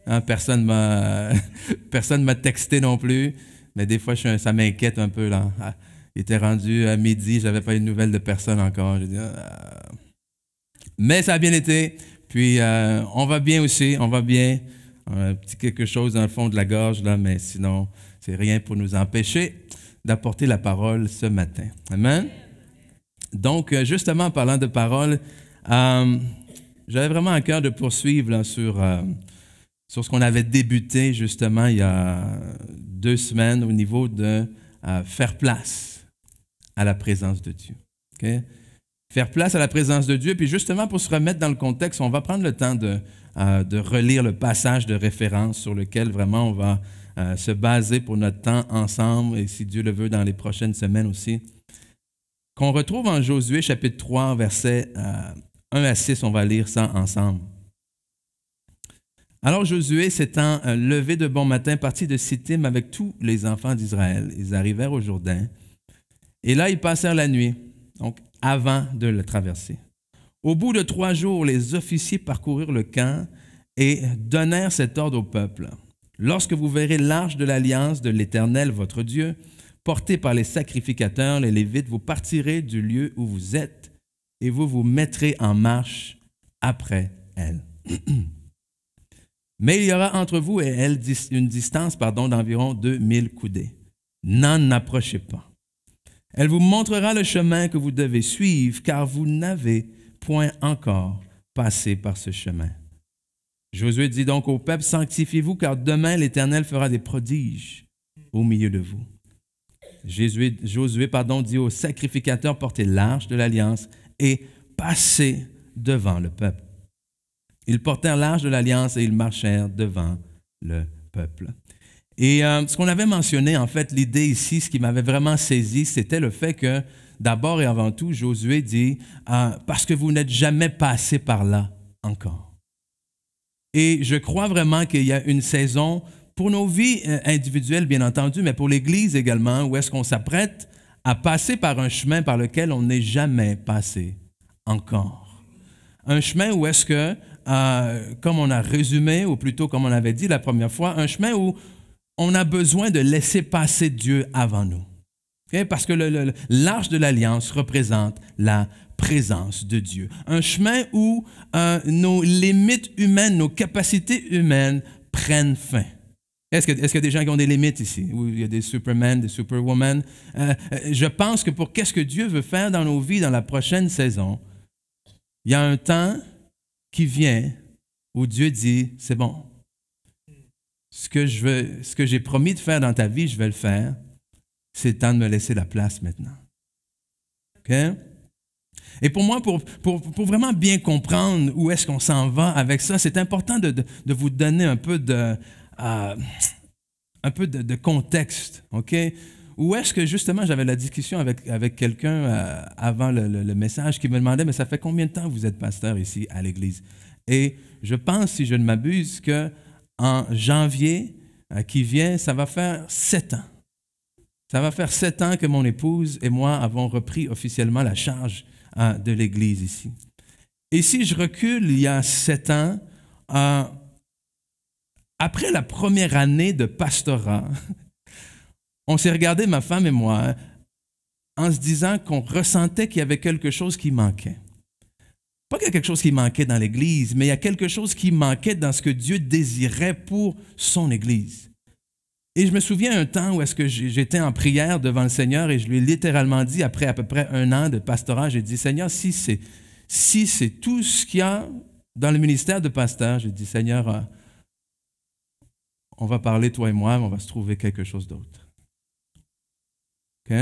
S2: Hein, personne m'a texté non plus. Mais des fois, ça m'inquiète un peu. Là. Il était rendu à midi, je n'avais pas eu de nouvelles de personne encore. J'ai dit, Mais ça a bien été. Puis, on va bien aussi, on va bien. Un petit quelque chose dans le fond de la gorge, là, mais sinon, c'est rien pour nous empêcher d'apporter la parole ce matin. Amen? Donc, justement, en parlant de parole, j'avais vraiment à cœur de poursuivre là, sur ce qu'on avait débuté, justement, il y a 2 semaines au niveau de faire place à la présence de Dieu. Okay? Faire place à la présence de Dieu. Puis justement, pour se remettre dans le contexte, on va prendre le temps de relire le passage de référence sur lequel vraiment on va se baser pour notre temps ensemble et si Dieu le veut dans les prochaines semaines aussi. Qu'on retrouve en Josué chapitre 3, versets 1 à 6, on va lire ça ensemble. Alors Josué, s'étant levé de bon matin, partit de Sittim avec tous les enfants d'Israël. Ils arrivèrent au Jourdain et là, ils passèrent la nuit. Donc, avant de le traverser. Au bout de 3 jours, les officiers parcoururent le camp et donnèrent cet ordre au peuple. Lorsque vous verrez l'arche de l'alliance de l'Éternel, votre Dieu, portée par les sacrificateurs, les Lévites, vous partirez du lieu où vous êtes et vous vous mettrez en marche après elle. Mais il y aura entre vous et elle une distance d'environ 2000 coudées. N'en approchez pas. Elle vous montrera le chemin que vous devez suivre, car vous n'avez point encore passé par ce chemin. Josué dit donc au peuple, sanctifiez-vous, car demain l'Éternel fera des prodiges au milieu de vous. Josué dit aux sacrificateurs, portez l'arche de l'Alliance et passez devant le peuple. Ils portèrent l'arche de l'Alliance et ils marchèrent devant le peuple. Et ce qu'on avait mentionné, en fait, l'idée ici, ce qui m'avait vraiment saisi, c'était le fait que, d'abord et avant tout, Josué dit « parce que vous n'êtes jamais passé par là encore ». Et je crois vraiment qu'il y a une saison, pour nos vies individuelles, bien entendu, mais pour l'Église également, où est-ce qu'on s'apprête à passer par un chemin par lequel on n'est jamais passé encore. Un chemin où est-ce que, comme on a résumé, ou plutôt comme on avait dit la première fois, un chemin où on a besoin de laisser passer Dieu avant nous. Okay? Parce que l'arche de l'Alliance représente la présence de Dieu. Un chemin où nos limites humaines, nos capacités humaines prennent fin. Est-ce qu'il y a des gens qui ont des limites ici? Où il y a des supermen, des superwomen? Je pense que pour qu'est-ce que Dieu veut faire dans nos vies dans la prochaine saison, il y a un temps qui vient où Dieu dit, c'est bon. Ce que j'ai promis de faire dans ta vie, je vais le faire. c'est le temps de me laisser la place maintenant. OK? Et pour moi, pour vraiment bien comprendre où est-ce qu'on s'en va avec ça, c'est important de vous donner un peu de contexte. OK? Où est-ce que justement j'avais la discussion avec quelqu'un avant le message qui me demandait, mais ça fait combien de temps vous êtes pasteur ici à l'Église? Et je pense, si je ne m'abuse, qu'en janvier qui vient, ça va faire 7 ans. Ça va faire 7 ans que mon épouse et moi avons repris officiellement la charge de l'Église ici. Et si je recule il y a 7 ans, après la première année de pastorat, on s'est regardé, ma femme et moi, en se disant qu'on ressentait qu'il y avait quelque chose qui manquait. Pas qu'il y a quelque chose qui manquait dans l'Église, mais il y a quelque chose qui manquait dans ce que Dieu désirait pour son Église. Et je me souviens un temps où est-ce que j'étais en prière devant le Seigneur et je lui ai littéralement dit, après à peu près 1 an de pastorat, j'ai dit, Seigneur, si c'est tout ce qu'il y a dans le ministère de pasteur, j'ai dit, Seigneur, on va parler, toi et moi, mais on va se trouver quelque chose d'autre. OK?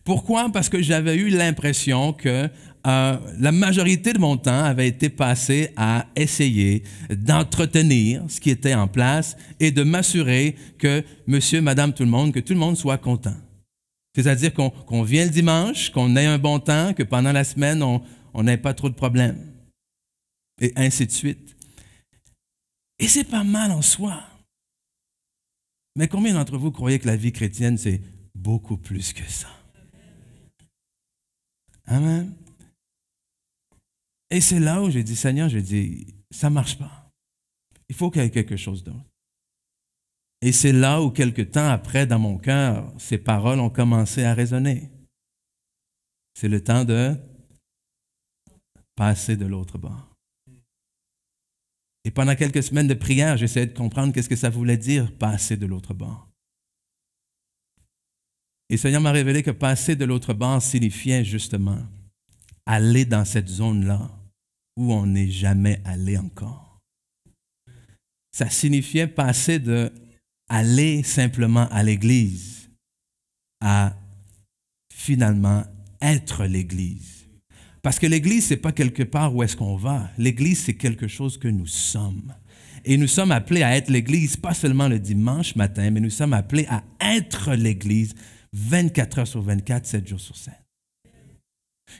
S2: Pourquoi? Parce que j'avais eu l'impression que la majorité de mon temps avait été passé à essayer d'entretenir ce qui était en place et de m'assurer que monsieur, madame, tout le monde soit content. C'est-à-dire qu'on vient le dimanche, qu'on ait un bon temps, que pendant la semaine, on n'ait pas trop de problèmes. Et ainsi de suite. Et c'est pas mal en soi. Mais combien d'entre vous croyez que la vie chrétienne, c'est beaucoup plus que ça? Amen. Et c'est là où j'ai dit, Seigneur, ça ne marche pas. Il faut qu'il y ait quelque chose d'autre. Et c'est là où, quelque temps après, dans mon cœur, ces paroles ont commencé à résonner. C'est le temps de passer de l'autre bord. Et pendant quelques semaines de prière, j'essayais de comprendre qu'est-ce que ça voulait dire, passer de l'autre bord. Et le Seigneur m'a révélé que passer de l'autre bord signifiait justement aller dans cette zone-là où on n'est jamais allé encore. Ça signifiait passer de aller simplement à l'Église à finalement être l'Église. Parce que l'Église, ce n'est pas quelque part où est-ce qu'on va. L'Église, c'est quelque chose que nous sommes. Et nous sommes appelés à être l'Église, pas seulement le dimanche matin, mais nous sommes appelés à être l'Église 24 heures sur 24, 7 jours sur 7.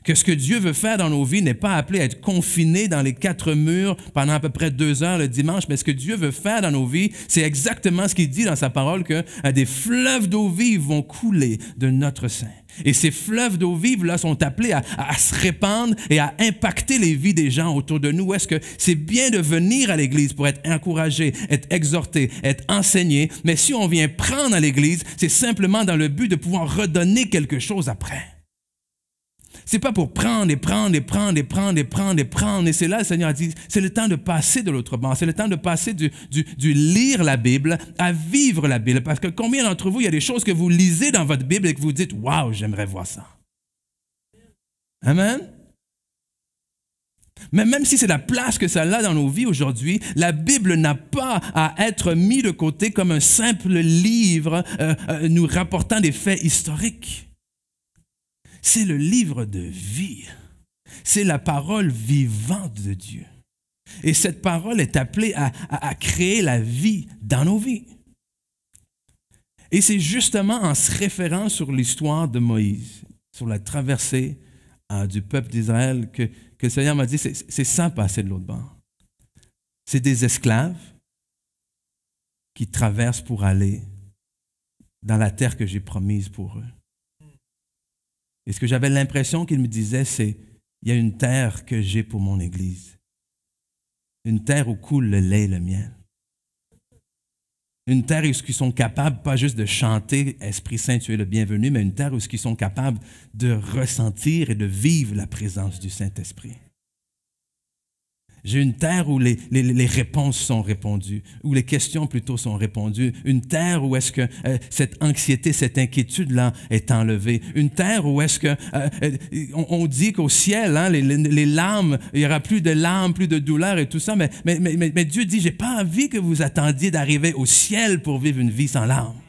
S2: Que ce que Dieu veut faire dans nos vies n'est pas appelé à être confiné dans les 4 murs pendant à peu près 2 heures le dimanche, mais ce que Dieu veut faire dans nos vies, c'est exactement ce qu'il dit dans sa parole, que des fleuves d'eau vive vont couler de notre sein. Et ces fleuves d'eau vive là sont appelés à se répandre et à impacter les vies des gens autour de nous. Est-ce que c'est bien de venir à l'Église pour être encouragé, être exhorté, être enseigné, mais si on vient prendre à l'Église, c'est simplement dans le but de pouvoir redonner quelque chose après. C'est pas pour prendre et prendre et prendre et prendre et prendre et prendre. Et c'est là, le Seigneur a dit, c'est le temps de passer de l'autre bord. C'est le temps de passer du lire la Bible à vivre la Bible. Parce que combien d'entre vous, il y a des choses que vous lisez dans votre Bible et que vous dites, waouh, j'aimerais voir ça. Amen. Mais même si c'est la place que ça a dans nos vies aujourd'hui, la Bible n'a pas à être mise de côté comme un simple livre nous rapportant des faits historiques. C'est le livre de vie. C'est la parole vivante de Dieu. Et cette parole est appelée à créer la vie dans nos vies. Et c'est justement en se référant sur l'histoire de Moïse, sur la traversée du peuple d'Israël, que le Seigneur m'a dit, c'est ça passer de l'autre bord. C'est des esclaves qui traversent pour aller dans la terre que j'ai promise pour eux. Et ce que j'avais l'impression qu'il me disait, c'est, il y a une terre que j'ai pour mon Église. Une terre où coule le lait et le miel. Une terre où ils sont capables, pas juste de chanter « Esprit Saint, tu es le bienvenu », mais une terre où ils sont capables de ressentir et de vivre la présence du Saint-Esprit. J'ai une terre où les réponses sont répondues, où les questions plutôt sont répondues. Une terre où est-ce que cette anxiété, cette inquiétude-là est enlevée. Une terre où est-ce que on dit qu'au ciel, hein, les larmes, il n'y aura plus de larmes, plus de douleurs et tout ça, mais Dieu dit, j'ai pas envie que vous attendiez d'arriver au ciel pour vivre une vie sans larmes.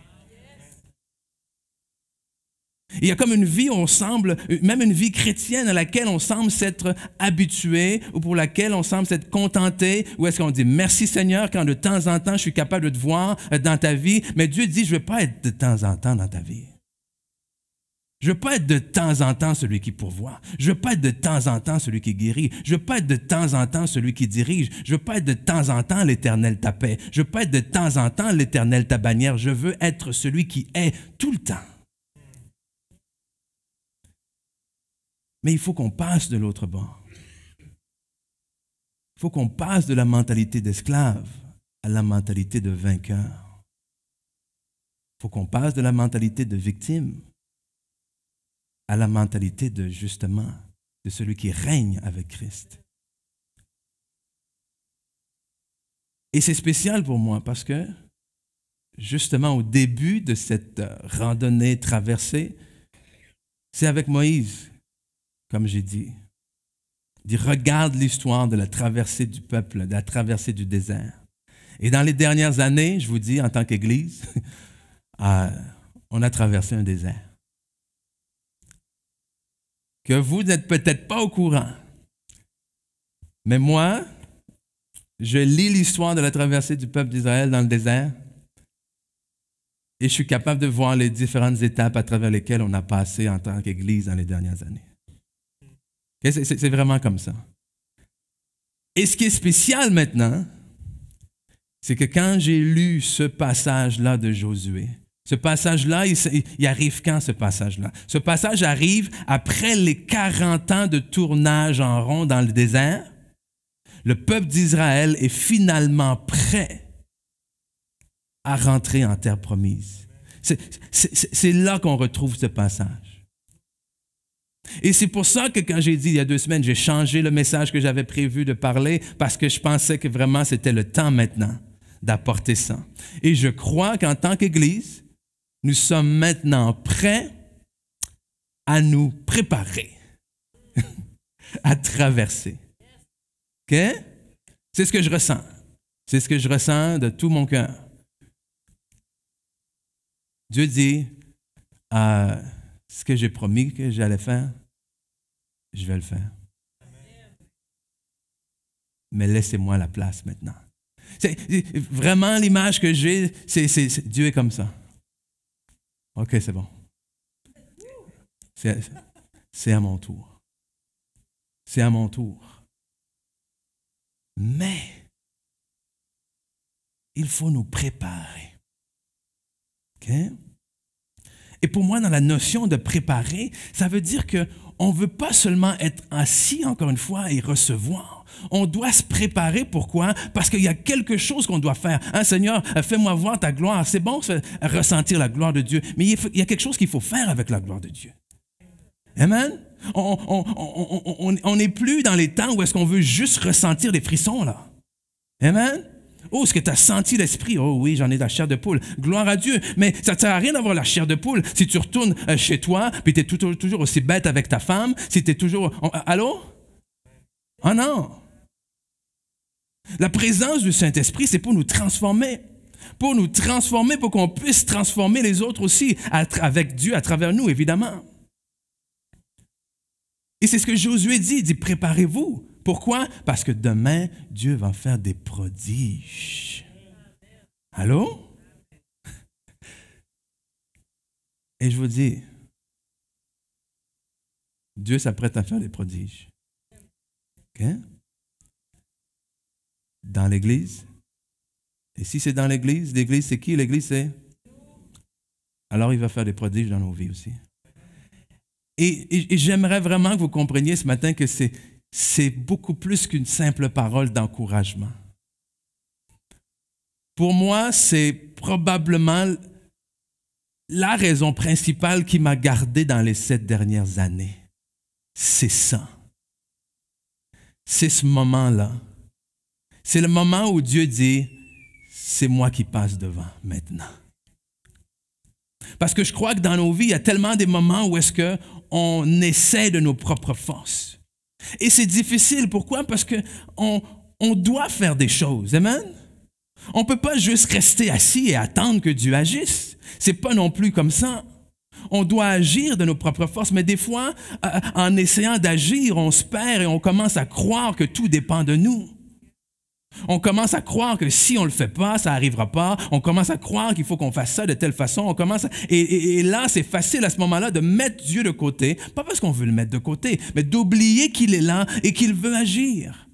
S2: Il y a comme une vie où on semble, même une vie chrétienne à laquelle on semble s'être habitué ou pour laquelle on semble s'être contenté. Ou est-ce qu'on dit merci Seigneur quand de temps en temps je suis capable de te voir dans ta vie. Mais Dieu dit je ne veux pas être de temps en temps dans ta vie. Je ne veux pas être de temps en temps celui qui pourvoit. Je ne veux pas être de temps en temps celui qui guérit. Je ne veux pas être de temps en temps celui qui dirige. Je ne veux pas être de temps en temps l'Éternel ta paix. Je ne veux pas être de temps en temps l'Éternel ta bannière. Je veux être celui qui est tout le temps. Mais il faut qu'on passe de l'autre bord. Il faut qu'on passe de la mentalité d'esclave à la mentalité de vainqueur. Il faut qu'on passe de la mentalité de victime à la mentalité de, justement, de celui qui règne avec Christ. Et c'est spécial pour moi parce que, justement, au début de cette randonnée traversée, c'est avec Moïse, comme j'ai dit. Il dit, regarde l'histoire de la traversée du peuple, de la traversée du désert. Et dans les dernières années, je vous dis, en tant qu'Église, on a traversé un désert. Que vous n'êtes peut-être pas au courant. Mais moi, je lis l'histoire de la traversée du peuple d'Israël dans le désert et je suis capable de voir les différentes étapes à travers lesquelles on a passé en tant qu'Église dans les dernières années. C'est vraiment comme ça. Et ce qui est spécial maintenant, c'est que quand j'ai lu ce passage-là de Josué, ce passage-là, il arrive quand ce passage-là? Ce passage arrive après les 40 ans de tournage en rond dans le désert. Le peuple d'Israël est finalement prêt à rentrer en terre promise. C'est là qu'on retrouve ce passage. Et c'est pour ça que quand j'ai dit il y a 2 semaines, j'ai changé le message que j'avais prévu de parler parce que je pensais que vraiment c'était le temps maintenant d'apporter ça. Et je crois qu'en tant qu'Église, nous sommes maintenant prêts à nous préparer à traverser. OK? C'est ce que je ressens. C'est ce que je ressens de tout mon cœur. Dieu dit, ce que j'ai promis que j'allais faire, je vais le faire. Mais laissez-moi la place maintenant. C'est vraiment l'image que j'ai, Dieu est comme ça. OK, c'est bon. C'est à mon tour. C'est à mon tour. Mais il faut nous préparer. OK? Et pour moi, dans la notion de préparer, ça veut dire qu'on ne veut pas seulement être assis, encore une fois, et recevoir. On doit se préparer. Pourquoi? Parce qu'il y a quelque chose qu'on doit faire. Hein, Seigneur, fais-moi voir ta gloire. C'est bon ressentir la gloire de Dieu, mais il y a quelque chose qu'il faut faire avec la gloire de Dieu. Amen? On n'est plus dans les temps où est-ce qu'on veut juste ressentir des frissons, là. Amen? Oh, est-ce que tu as senti l'esprit? Oh oui, j'en ai de la chair de poule. Gloire à Dieu. Mais ça ne sert à rien d'avoir la chair de poule si tu retournes chez toi, puis tu es toujours aussi bête avec ta femme, si tu es toujours... Allô? Oh non! La présence du Saint-Esprit, c'est pour nous transformer. Pour nous transformer, pour qu'on puisse transformer les autres aussi, avec Dieu, à travers nous, évidemment. Et c'est ce que Josué dit, il dit, préparez-vous. Pourquoi? Parce que demain, Dieu va faire des prodiges. Allô? Et je vous dis, Dieu s'apprête à faire des prodiges. OK? Dans l'Église. Et si c'est dans l'Église, l'Église c'est qui? L'Église c'est? Alors il va faire des prodiges dans nos vies aussi. Et j'aimerais vraiment que vous compreniez ce matin que c'est beaucoup plus qu'une simple parole d'encouragement. Pour moi, c'est probablement la raison principale qui m'a gardé dans les 7 dernières années. C'est ça. C'est ce moment-là. C'est le moment où Dieu dit, c'est moi qui passe devant maintenant. Parce que je crois que dans nos vies, il y a tellement des moments où est-ce qu'on essaie de nos propres forces. Et c'est difficile. Pourquoi? Parce qu'on doit faire des choses. Amen? On ne peut pas juste rester assis et attendre que Dieu agisse. Ce n'est pas non plus comme ça. on doit agir de nos propres forces, mais des fois, en essayant d'agir, on se perd et on commence à croire que tout dépend de nous. On commence à croire que si on ne le fait pas, ça n'arrivera pas. On commence à croire qu'il faut qu'on fasse ça de telle façon. Et là, c'est facile à ce moment-là de mettre Dieu de côté, pas parce qu'on veut le mettre de côté, mais d'oublier qu'il est là et qu'il veut agir.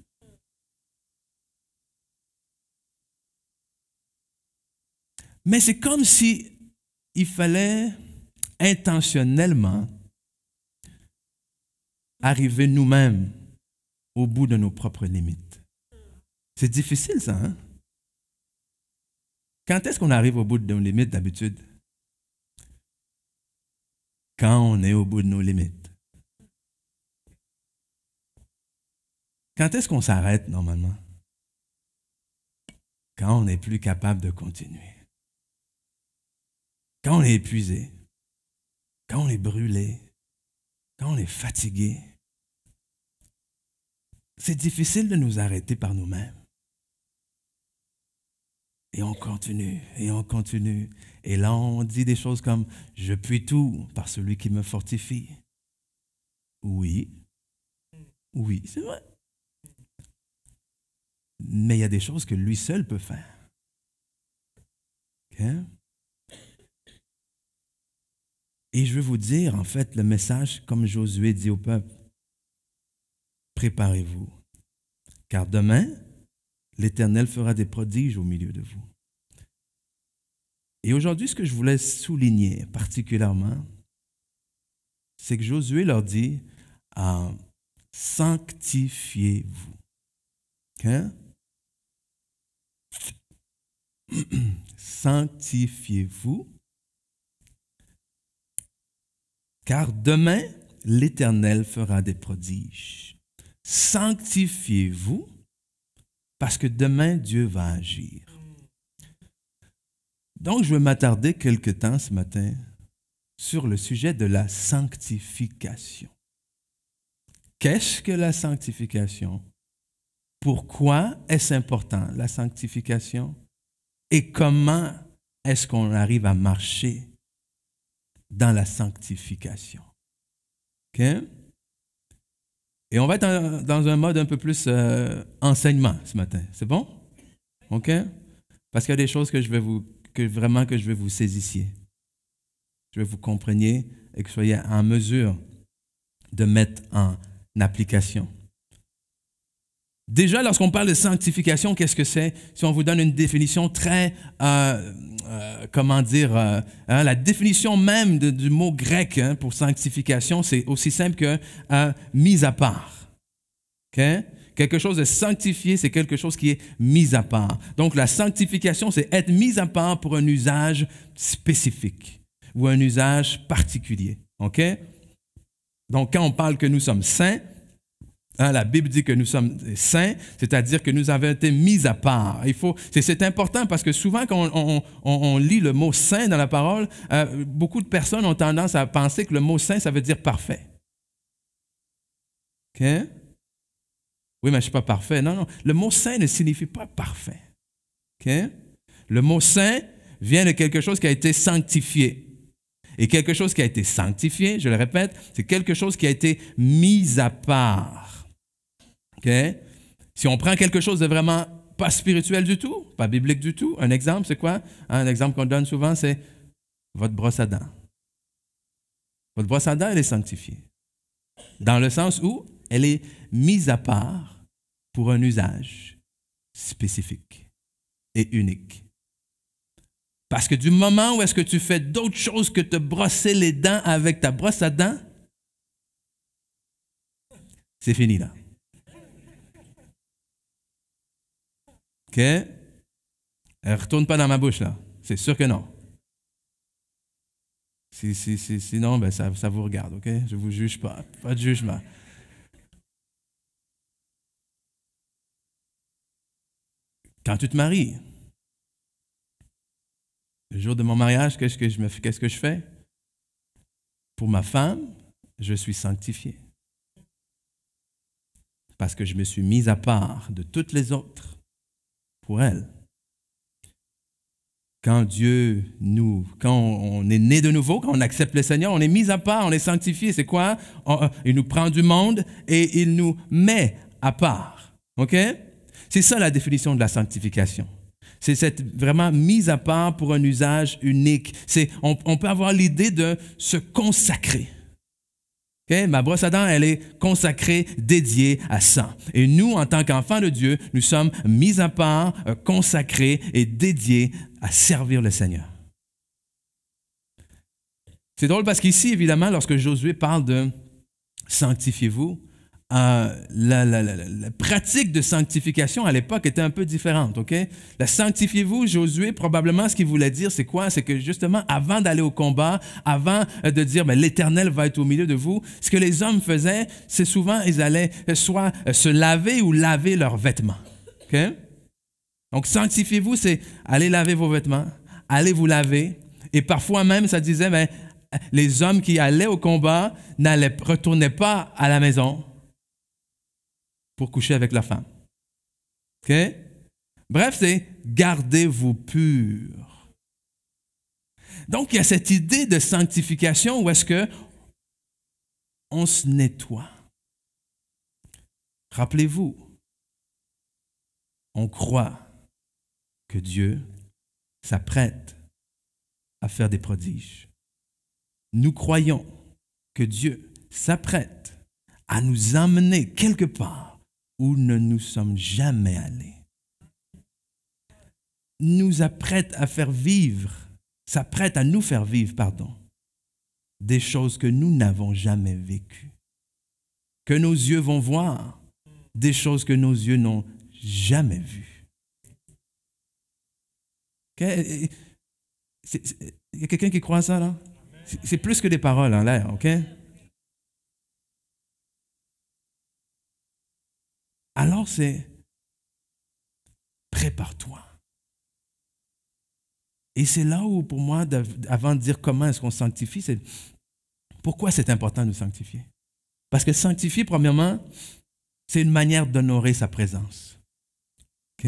S2: Mais c'est comme si il fallait intentionnellement arriver nous-mêmes au bout de nos propres limites. C'est difficile, ça, hein? Quand est-ce qu'on arrive au bout de nos limites d'habitude? Quand on est au bout de nos limites. Quand est-ce qu'on s'arrête normalement? Quand on n'est plus capable de continuer. Quand on est épuisé, quand on est brûlé, quand on est fatigué, c'est difficile de nous arrêter par nous-mêmes. Et on continue, et on continue. Et là, on dit des choses comme « Je puis tout par celui qui me fortifie ». Oui, c'est vrai. Mais il y a des choses que lui seul peut faire. Okay? Et je veux vous dire, en fait, le message, comme Josué dit au peuple, préparez-vous, car demain, l'Éternel fera des prodiges au milieu de vous. Et aujourd'hui, ce que je voulais souligner particulièrement, c'est que Josué leur dit, sanctifiez-vous. Okay? Sanctifiez-vous. Car demain, l'Éternel fera des prodiges. Sanctifiez-vous, parce que demain, Dieu va agir. Donc, je vais m'attarder quelque temps ce matin sur le sujet de la sanctification. Qu'est-ce que la sanctification? Pourquoi est-ce important, la sanctification? Et comment est-ce qu'on arrive à marcher dans la sanctification? OK? Et on va être dans un mode un peu plus enseignement ce matin. C'est bon? OK? Parce qu'il y a des choses que je vais vous saisissiez. Je veux que vous compreniez et que vous soyez en mesure de mettre en application. Déjà, lorsqu'on parle de sanctification, qu'est-ce que c'est? Si on vous donne une définition très, la définition même du mot grec pour sanctification, c'est aussi simple que mis à part. Okay? Quelque chose de sanctifié, c'est quelque chose qui est mis à part. Donc, la sanctification, c'est être mis à part pour un usage spécifique ou un usage particulier. OK? Donc, quand on parle que nous sommes saints, la Bible dit que nous sommes saints, c'est-à-dire que nous avons été mis à part. C'est important parce que souvent, quand on lit le mot saint dans la parole, beaucoup de personnes ont tendance à penser que le mot saint, ça veut dire parfait. OK? Oui, mais je ne suis pas parfait. Non. Le mot saint ne signifie pas parfait. OK? Le mot saint vient de quelque chose qui a été sanctifié. Et quelque chose qui a été sanctifié, je le répète, c'est quelque chose qui a été mis à part. Okay? Si on prend quelque chose de vraiment pas spirituel du tout, pas biblique du tout, un exemple, c'est quoi? Un exemple qu'on donne souvent, c'est votre brosse à dents. Votre brosse à dents, elle est sanctifiée. Dans le sens où elle est mise à part pour un usage spécifique et unique. Parce que du moment où est-ce que tu fais d'autres choses que te brosser les dents avec ta brosse à dents, c'est fini là. OK? Elle ne retourne pas dans ma bouche, là. C'est sûr que non. Sinon, ben, ça vous regarde, OK? Je ne vous juge pas. Pas de jugement. Quand tu te maries, le jour de mon mariage, qu'est-ce que je fais? Pour ma femme, je suis sanctifié. Parce que je me suis mis à part de toutes les autres pour elle. quand on est né de nouveau, quand on accepte le Seigneur, on est mis à part, on est sanctifié. C'est quoi? Il nous prend du monde et il nous met à part. OK? C'est ça la définition de la sanctification. C'est cette vraiment mise à part pour un usage unique. On peut avoir l'idée de se consacrer. Okay? Ma brosse à dents, elle est consacrée, dédiée à ça. Et nous, en tant qu'enfants de Dieu, nous sommes mis à part, consacrés et dédiés à servir le Seigneur. C'est drôle parce qu'ici, évidemment, lorsque Josué parle de « sanctifiez-vous », la pratique de sanctification à l'époque était un peu différente. Okay? La sanctifiez-vous, Josué, probablement ce qu'il voulait dire, c'est quoi? C'est que justement, avant d'aller au combat, avant de dire l'Éternel va être au milieu de vous, ce que les hommes faisaient, c'est souvent, ils allaient soit se laver ou laver leurs vêtements. Okay? Donc, sanctifiez-vous, c'est aller laver vos vêtements, allez vous laver. Et parfois même, ça disait, les hommes qui allaient au combat retournaient pas à la maison pour coucher avec la femme. OK? Bref, c'est gardez-vous purs. Donc, il y a cette idée de sanctification où est-ce que on se nettoie. Rappelez-vous, on croit que Dieu s'apprête à faire des prodiges. Nous croyons que Dieu s'apprête à nous emmener quelque part où ne nous sommes jamais allés. Nous apprête à faire vivre, s'apprête à nous faire vivre, des choses que nous n'avons jamais vécues. Que nos yeux vont voir, des choses que nos yeux n'ont jamais vues. Okay? Il y a quelqu'un qui croit à ça, là? C'est plus que des paroles en l'air, OK? Alors, c'est prépare-toi. Et c'est là où, pour moi, avant de dire comment est-ce qu'on sanctifie, c'est pourquoi c'est important de nous sanctifier. Parce que sanctifier, premièrement, c'est une manière d'honorer sa présence. OK?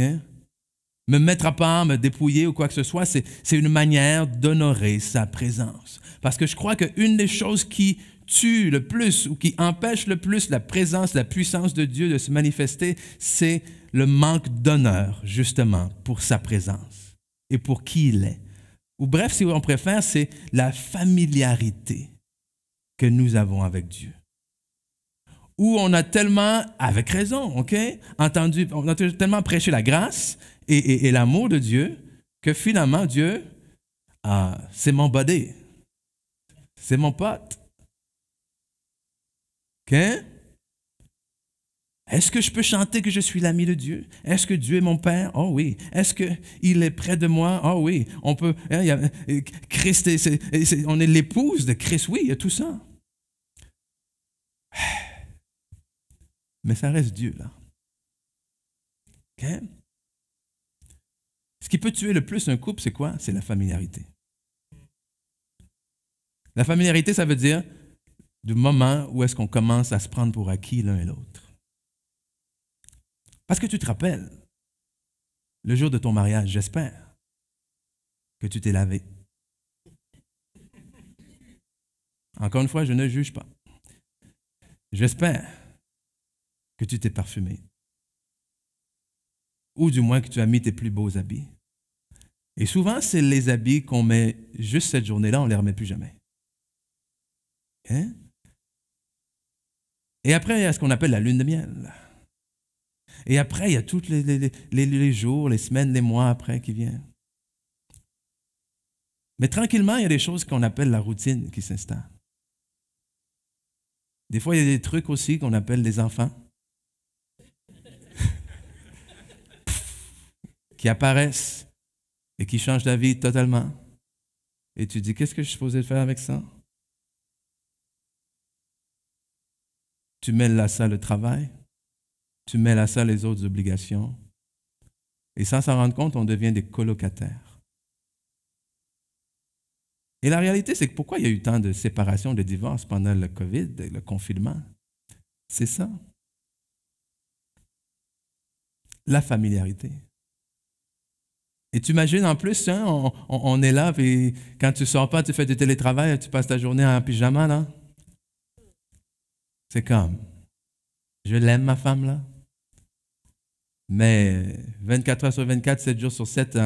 S2: Me mettre à part, me dépouiller ou quoi que ce soit, c'est une manière d'honorer sa présence. Parce que je crois qu'une des choses qui tue le plus ou qui empêche le plus la présence, la puissance de Dieu de se manifester, c'est le manque d'honneur, justement, pour sa présence et pour qui il est. Ou bref, si on préfère, c'est la familiarité que nous avons avec Dieu. Où on a tellement, avec raison, OK, on a tellement prêché la grâce et l'amour de Dieu que finalement, Dieu, c'est mon buddy, c'est mon pote. OK? Est-ce que je peux chanter que je suis l'ami de Dieu? Est-ce que Dieu est mon Père? Oh oui. Est-ce qu'il est près de moi? Oh oui. On peut, Christ, on est l'épouse de Christ. Oui, il y a tout ça. Mais ça reste Dieu, là. OK? Ce qui peut tuer le plus un couple, c'est quoi? C'est la familiarité. La familiarité, ça veut dire du moment où est-ce qu'on commence à se prendre pour acquis l'un et l'autre. Parce que tu te rappelles, le jour de ton mariage, j'espère que tu t'es lavé. Encore une fois, je ne juge pas. J'espère que tu t'es parfumé. Ou du moins que tu as mis tes plus beaux habits. Et souvent, c'est les habits qu'on met juste cette journée-là, on ne les remet plus jamais. Hein? Et après, il y a ce qu'on appelle la lune de miel. Et après, il y a tous les jours, les semaines, les mois après qui viennent. Mais tranquillement, il y a des choses qu'on appelle la routine qui s'installe. Des fois, il y a des trucs aussi qu'on appelle les enfants qui apparaissent et qui changent ta vie totalement. Et tu dis, qu'est-ce que je suis supposé faire avec ça? Tu mêles à ça le travail, tu mêles à ça les autres obligations. Et sans s'en rendre compte, on devient des colocataires. Et la réalité, c'est que pourquoi il y a eu tant de séparations, de divorces pendant le COVID, le confinement? C'est ça. La familiarité. Et tu imagines en plus, hein, on est là, puis quand tu sors pas, tu fais du télétravail, tu passes ta journée en pyjama, là. C'est comme, je l'aime, ma femme, là. Mais 24 heures sur 24, 7 jours sur 7,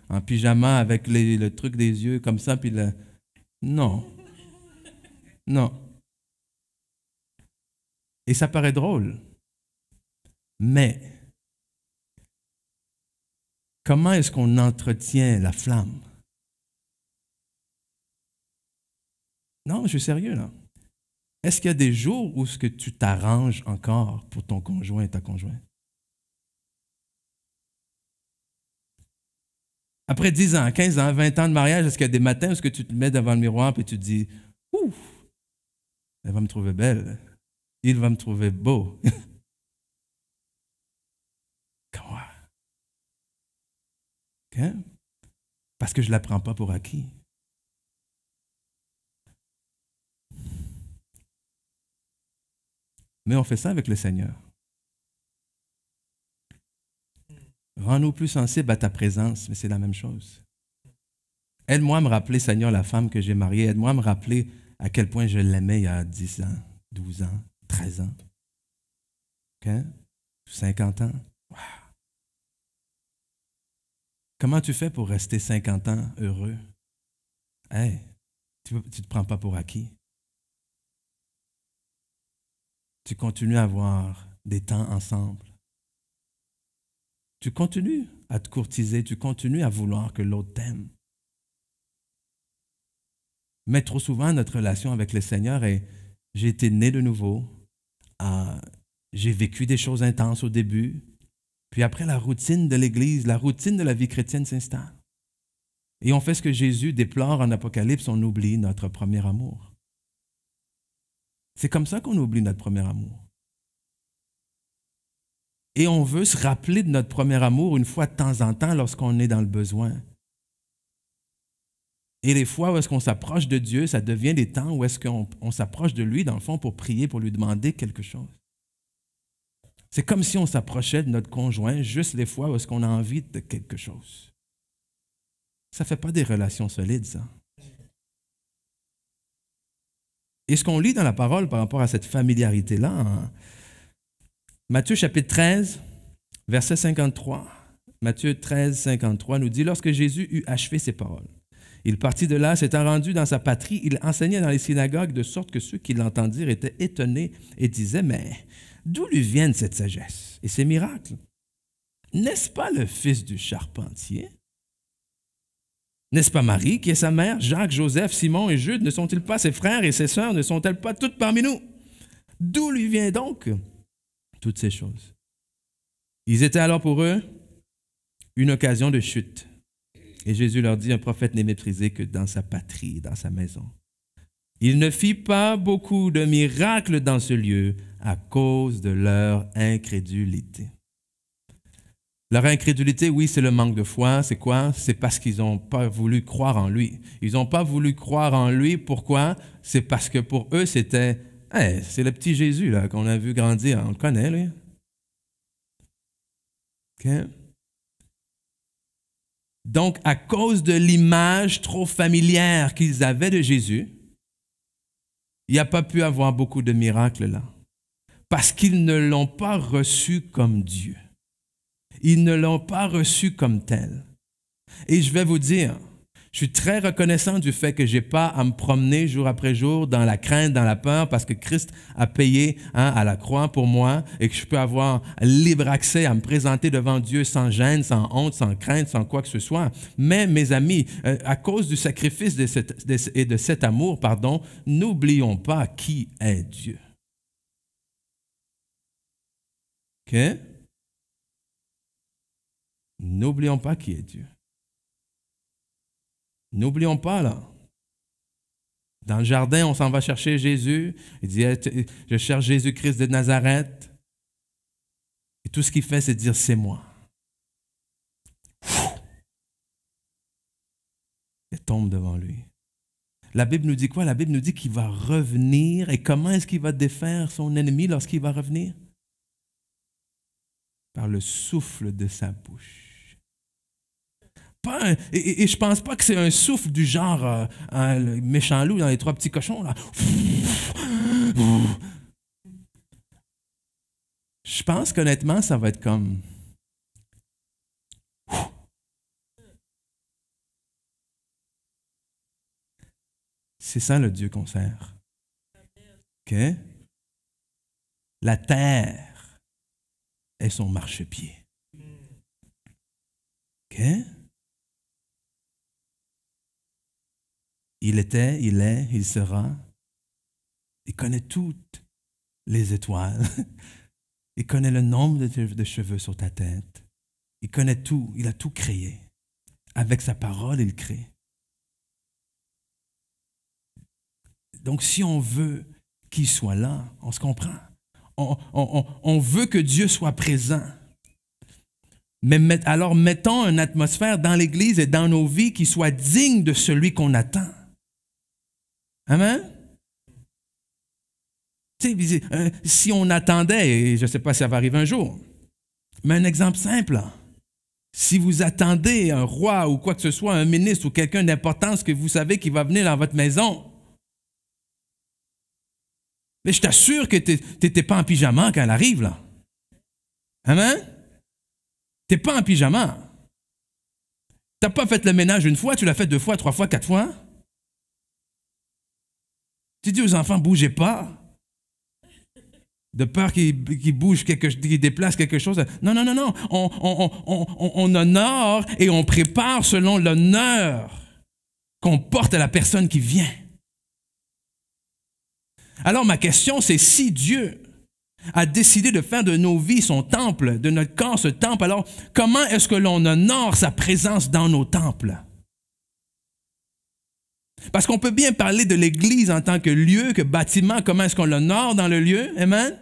S2: en pyjama, avec le truc des yeux comme ça, puis le... Non. Non. Et ça paraît drôle. Mais, comment est-ce qu'on entretient la flamme? Non, je suis sérieux, là. Est-ce qu'il y a des jours où ce que tu t'arranges encore pour ton conjoint et ta conjointe? Après 10 ans, 15 ans, 20 ans de mariage, est-ce qu'il y a des matins où est-ce que tu te mets devant le miroir et tu te dis « Ouf, elle va me trouver belle, il va me trouver beau. » Comment? Okay? Parce que je ne la prends pas pour acquis. Mais on fait ça avec le Seigneur. Rends-nous plus sensibles à ta présence, mais c'est la même chose. Aide-moi à me rappeler, Seigneur, la femme que j'ai mariée. Aide-moi à me rappeler à quel point je l'aimais il y a 10 ans, 12 ans, 13 ans, okay? 50 ans. Wow. Comment tu fais pour rester 50 ans heureux? Hey, tu ne te prends pas pour acquis. Tu continues à avoir des temps ensemble. Tu continues à te courtiser, tu continues à vouloir que l'autre t'aime. Mais trop souvent, notre relation avec le Seigneur est « j'ai été né de nouveau, j'ai vécu des choses intenses au début, puis après la routine de l'Église, la routine de la vie chrétienne s'installe. Et on fait ce que Jésus déplore en Apocalypse, on oublie notre premier amour. C'est comme ça qu'on oublie notre premier amour. Et on veut se rappeler de notre premier amour une fois de temps en temps lorsqu'on est dans le besoin. Et les fois où est-ce qu'on s'approche de Dieu, ça devient des temps où est-ce qu'on s'approche de lui, dans le fond, pour prier, pour lui demander quelque chose. C'est comme si on s'approchait de notre conjoint juste les fois où est-ce qu'on a envie de quelque chose. Ça ne fait pas des relations solides, ça. Et ce qu'on lit dans la parole par rapport à cette familiarité-là, hein, Matthieu chapitre 13, verset 53. Matthieu 13, 53 nous dit « Lorsque Jésus eut achevé ses paroles, il partit de là, s'étant rendu dans sa patrie, il enseignait dans les synagogues de sorte que ceux qui l'entendirent étaient étonnés et disaient « Mais d'où lui viennent cette sagesse et ces miracles? N'est-ce pas le fils du charpentier? N'est-ce pas Marie qui est sa mère, Jacques, Joseph, Simon et Jude? Ne sont-ils pas ses frères et ses sœurs? Ne sont-elles pas toutes parmi nous? D'où lui vient donc toutes ces choses? » Ils étaient alors pour eux une occasion de chute. Et Jésus leur dit, un prophète n'est méprisé que dans sa patrie, dans sa maison. Il ne fit pas beaucoup de miracles dans ce lieu à cause de leur incrédulité. Leur incrédulité, oui, c'est le manque de foi. C'est quoi? C'est parce qu'ils n'ont pas voulu croire en lui. Ils n'ont pas voulu croire en lui. Pourquoi? C'est parce que pour eux, c'était, hey, c'est le petit Jésus là, qu'on a vu grandir. On le connaît, lui. OK? Donc, à cause de l'image trop familière qu'ils avaient de Jésus, il n'y a pas pu avoir beaucoup de miracles là. Parce qu'ils ne l'ont pas reçu comme Dieu. Ils ne l'ont pas reçu comme tel. Et je vais vous dire, je suis très reconnaissant du fait que je n'ai pas à me promener jour après jour dans la crainte, dans la peur, parce que Christ a payé à la croix pour moi et que je peux avoir libre accès à me présenter devant Dieu sans gêne, sans honte, sans crainte, sans quoi que ce soit. Mais mes amis, à cause du sacrifice et de cet amour, n'oublions pas qui est Dieu. OK? N'oublions pas qui est Dieu. N'oublions pas, là. Dans le jardin, on s'en va chercher Jésus. Il dit, je cherche Jésus-Christ de Nazareth. Et tout ce qu'il fait, c'est dire, c'est moi. Il tombe devant lui. La Bible nous dit quoi? La Bible nous dit qu'il va revenir. Et comment est-ce qu'il va défaire son ennemi lorsqu'il va revenir? Par le souffle de sa bouche. Et je pense pas que c'est un souffle du genre le méchant loup dans les 3 petits cochons, là. Je pense qu'honnêtement, ça va être comme... C'est ça le Dieu qu'on sert. OK? La terre est son marchepied. OK? Il était, il est, il sera. Il connaît toutes les étoiles. Il connaît le nombre de cheveux sur ta tête. Il connaît tout. Il a tout créé. Avec sa parole, il crée. Donc, si on veut qu'il soit là, on se comprend. On veut que Dieu soit présent. Mais alors, mettons une atmosphère dans l'Église et dans nos vies qui soit digne de celui qu'on attend. Amen? Tu sais, si on attendait, et je ne sais pas si ça va arriver un jour, mais un exemple simple, là. Si vous attendez un roi ou quoi que ce soit, un ministre ou quelqu'un d'importance que vous savez qui va venir dans votre maison, mais je t'assure que tu n'étais pas en pyjama quand elle arrive, là. Amen? Tu n'es pas en pyjama. Tu n'as pas fait le ménage une fois, tu l'as fait 2 fois, 3 fois, 4 fois. Tu dis aux enfants, bougez pas. De peur qu'ils bougent, qu'ils déplacent quelque chose. Non, non, non, non. On honore et on prépare selon l'honneur qu'on porte à la personne qui vient. Alors ma question, c'est si Dieu a décidé de faire de nos vies son temple, de notre corps ce temple, alors comment est-ce que l'on honore sa présence dans nos temples? Parce qu'on peut bien parler de l'Église en tant que lieu, que bâtiment, comment est-ce qu'on l'honore dans le lieu, amen?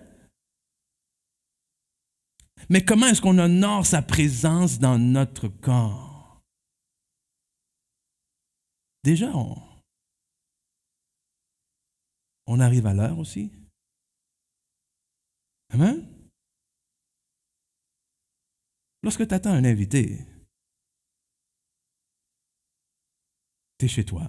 S2: Mais comment est-ce qu'on honore sa présence dans notre corps? Déjà, on arrive à l'heure aussi. Amen? Lorsque tu attends un invité, tu es chez toi.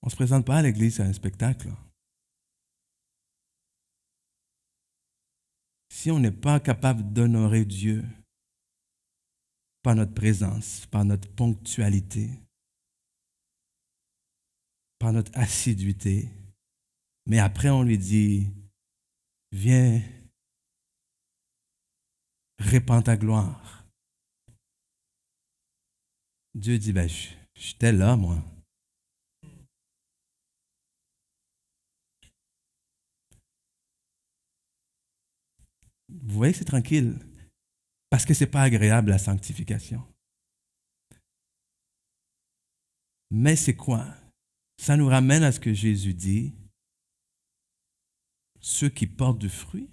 S2: On ne se présente pas à l'église à un spectacle. Si on n'est pas capable d'honorer Dieu par notre présence, par notre ponctualité, par notre assiduité, mais après on lui dit, viens, répands ta gloire. Dieu dit, ben, j'étais là, moi. Vous voyez que c'est tranquille, parce que ce n'est pas agréable la sanctification. Mais c'est quoi? Ça nous ramène à ce que Jésus dit, ceux qui portent du fruit,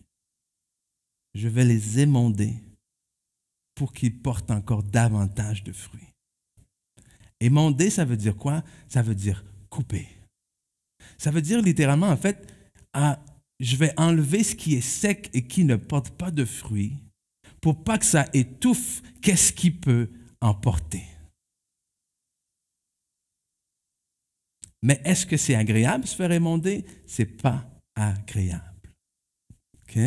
S2: je vais les émonder pour qu'ils portent encore davantage de fruits. Émonder, ça veut dire quoi? Ça veut dire couper. Ça veut dire littéralement, en fait, je vais enlever ce qui est sec et qui ne porte pas de fruits pour pas que ça étouffe qu'est-ce qui peut en porter. Mais est-ce que c'est agréable se faire émonder? Ce n'est pas agréable. OK?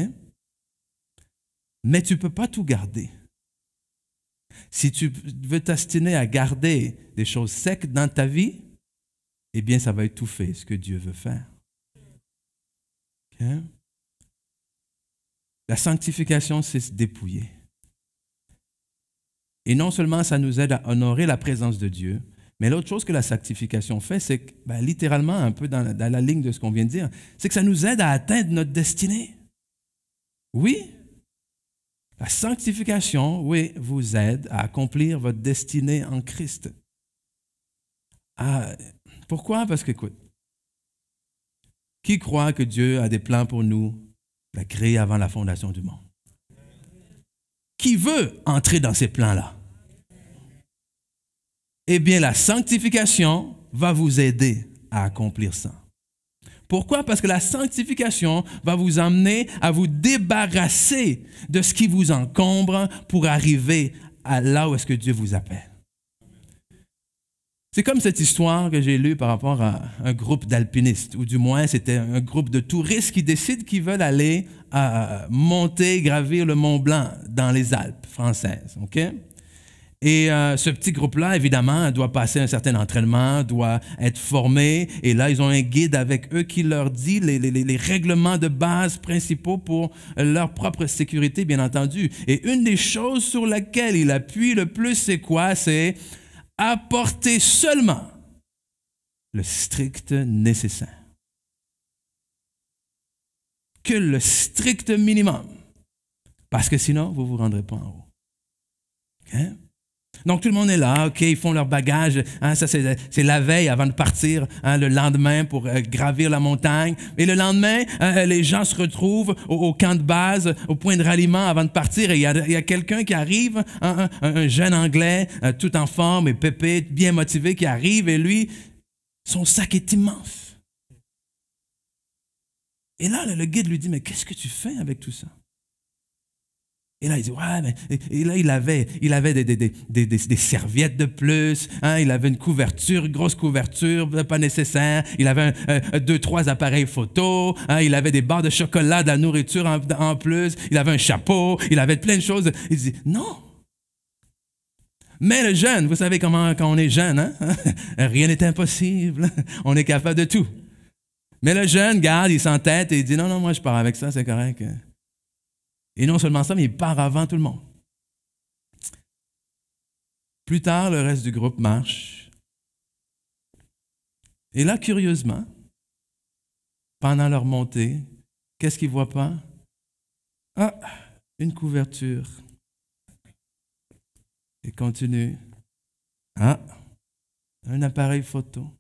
S2: Mais tu ne peux pas tout garder. Si tu veux t'astiner à garder des choses secs dans ta vie, eh bien, ça va étouffer ce que Dieu veut faire. Okay? La sanctification, c'est se dépouiller. Et non seulement ça nous aide à honorer la présence de Dieu, mais l'autre chose que la sanctification fait, c'est que, littéralement, un peu dans la ligne de ce qu'on vient de dire, c'est que ça nous aide à atteindre notre destinée. Oui, la sanctification, oui, vous aide à accomplir votre destinée en Christ. Pourquoi? Parce que, écoute, qui croit que Dieu a des plans pour nous? Il l'a créé avant la fondation du monde. Qui veut entrer dans ces plans-là? Eh bien, la sanctification va vous aider à accomplir ça. Pourquoi? Parce que la sanctification va vous amener à vous débarrasser de ce qui vous encombre pour arriver à là où est-ce que Dieu vous appelle. C'est comme cette histoire que j'ai lue par rapport à un groupe d'alpinistes, ou du moins c'était un groupe de touristes qui décident qu'ils veulent aller monter, gravir le Mont Blanc dans les Alpes françaises. Okay? Et ce petit groupe-là, évidemment, doit passer un certain entraînement, doit être formé. Et là, ils ont un guide avec eux qui leur dit les règlements de base principaux pour leur propre sécurité, bien entendu. Et une des choses sur lesquelles il appuie le plus, c'est quoi? C'est apporter seulement le strict nécessaire. Que le strict minimum. Parce que sinon, vous ne vous rendrez pas en haut. Okay? Donc, tout le monde est là, OK, ils font leur bagage. Hein, ça, c'est la veille avant de partir, hein, le lendemain pour gravir la montagne. Et le lendemain, les gens se retrouvent au camp de base, au point de ralliement avant de partir. Et il y a quelqu'un qui arrive, un jeune Anglais, tout en forme et pépé, bien motivé, qui arrive. Et lui, son sac est immense. Et là, le guide lui dit, mais qu'est-ce que tu fais avec tout ça? Et là, il dit, ouais, mais... Et là, il avait des serviettes de plus, hein, il avait une couverture, une grosse couverture, pas nécessaire, il avait 2-3 appareils photo, hein, il avait des barres de chocolat, de la nourriture en plus, il avait un chapeau, il avait plein de choses. Il dit, non. Mais le jeune, vous savez comment, quand on est jeune, hein? Rien n'est impossible, on est capable de tout. Mais le jeune, garde, il s'entête et il dit, non, non, moi je pars avec ça, c'est correct. Et non seulement ça, mais il part avant tout le monde. Plus tard, le reste du groupe marche. Et là, curieusement, pendant leur montée, qu'est-ce qu'ils ne voient pas? Ah, une couverture. Et continue. Ah, un appareil photo.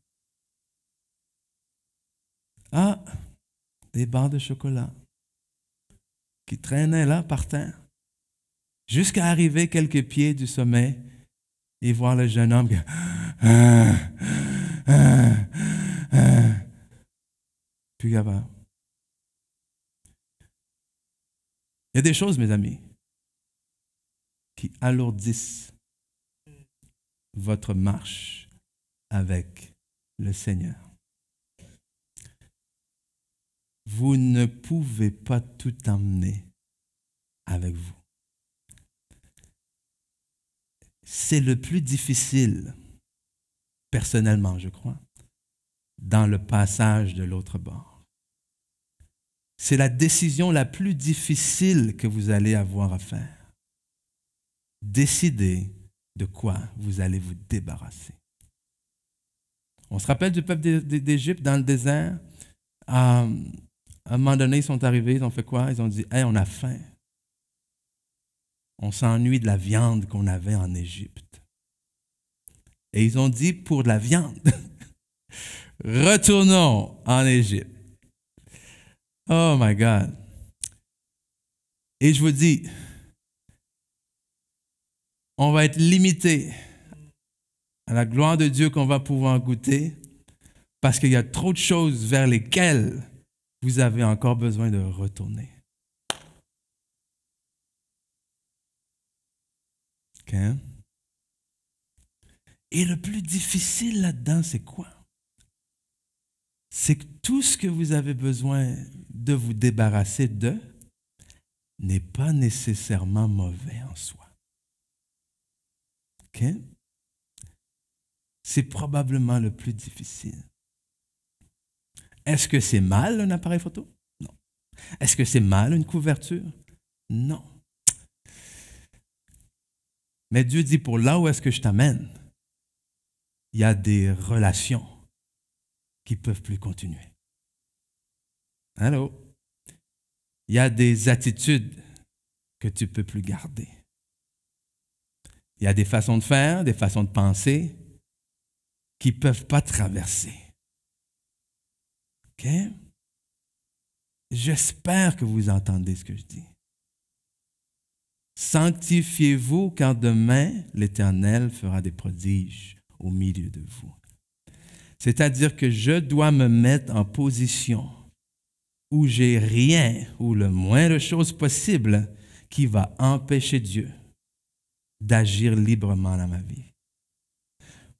S2: Ah, des barres de chocolat qui traînaient là par terre, jusqu'à arriver quelques pieds du sommet et voir le jeune homme qui... Plus capable. Il y a des choses, mes amis, qui alourdissent votre marche avec le Seigneur. Vous ne pouvez pas tout emmener avec vous. C'est le plus difficile, personnellement, je crois, dans le passage de l'autre bord. C'est la décision la plus difficile que vous allez avoir à faire. Décidez de quoi vous allez vous débarrasser. On se rappelle du peuple d'Égypte dans le désert. À un moment donné, ils sont arrivés, ils ont fait quoi? Ils ont dit, hey, on a faim. On s'ennuie de la viande qu'on avait en Égypte. Et ils ont dit, pour de la viande, retournons en Égypte. Oh my God. Et je vous dis, on va être limité à la gloire de Dieu qu'on va pouvoir goûter parce qu'il y a trop de choses vers lesquelles vous avez encore besoin de retourner. OK? Et le plus difficile là-dedans, c'est quoi? C'est que tout ce que vous avez besoin de vous débarrasser de n'est pas nécessairement mauvais en soi. OK? C'est probablement le plus difficile. Est-ce que c'est mal un appareil photo? Non. Est-ce que c'est mal une couverture? Non. Mais Dieu dit, pour là où est-ce que je t'amène, il y a des relations qui ne peuvent plus continuer. Allô? Il y a des attitudes que tu ne peux plus garder. Il y a des façons de faire, des façons de penser qui ne peuvent pas traverser. OK? J'espère que vous entendez ce que je dis. Sanctifiez-vous, car demain, l'Éternel fera des prodiges au milieu de vous. C'est-à-dire que je dois me mettre en position où j'ai rien ou le moins de choses possible qui va empêcher Dieu d'agir librement dans ma vie.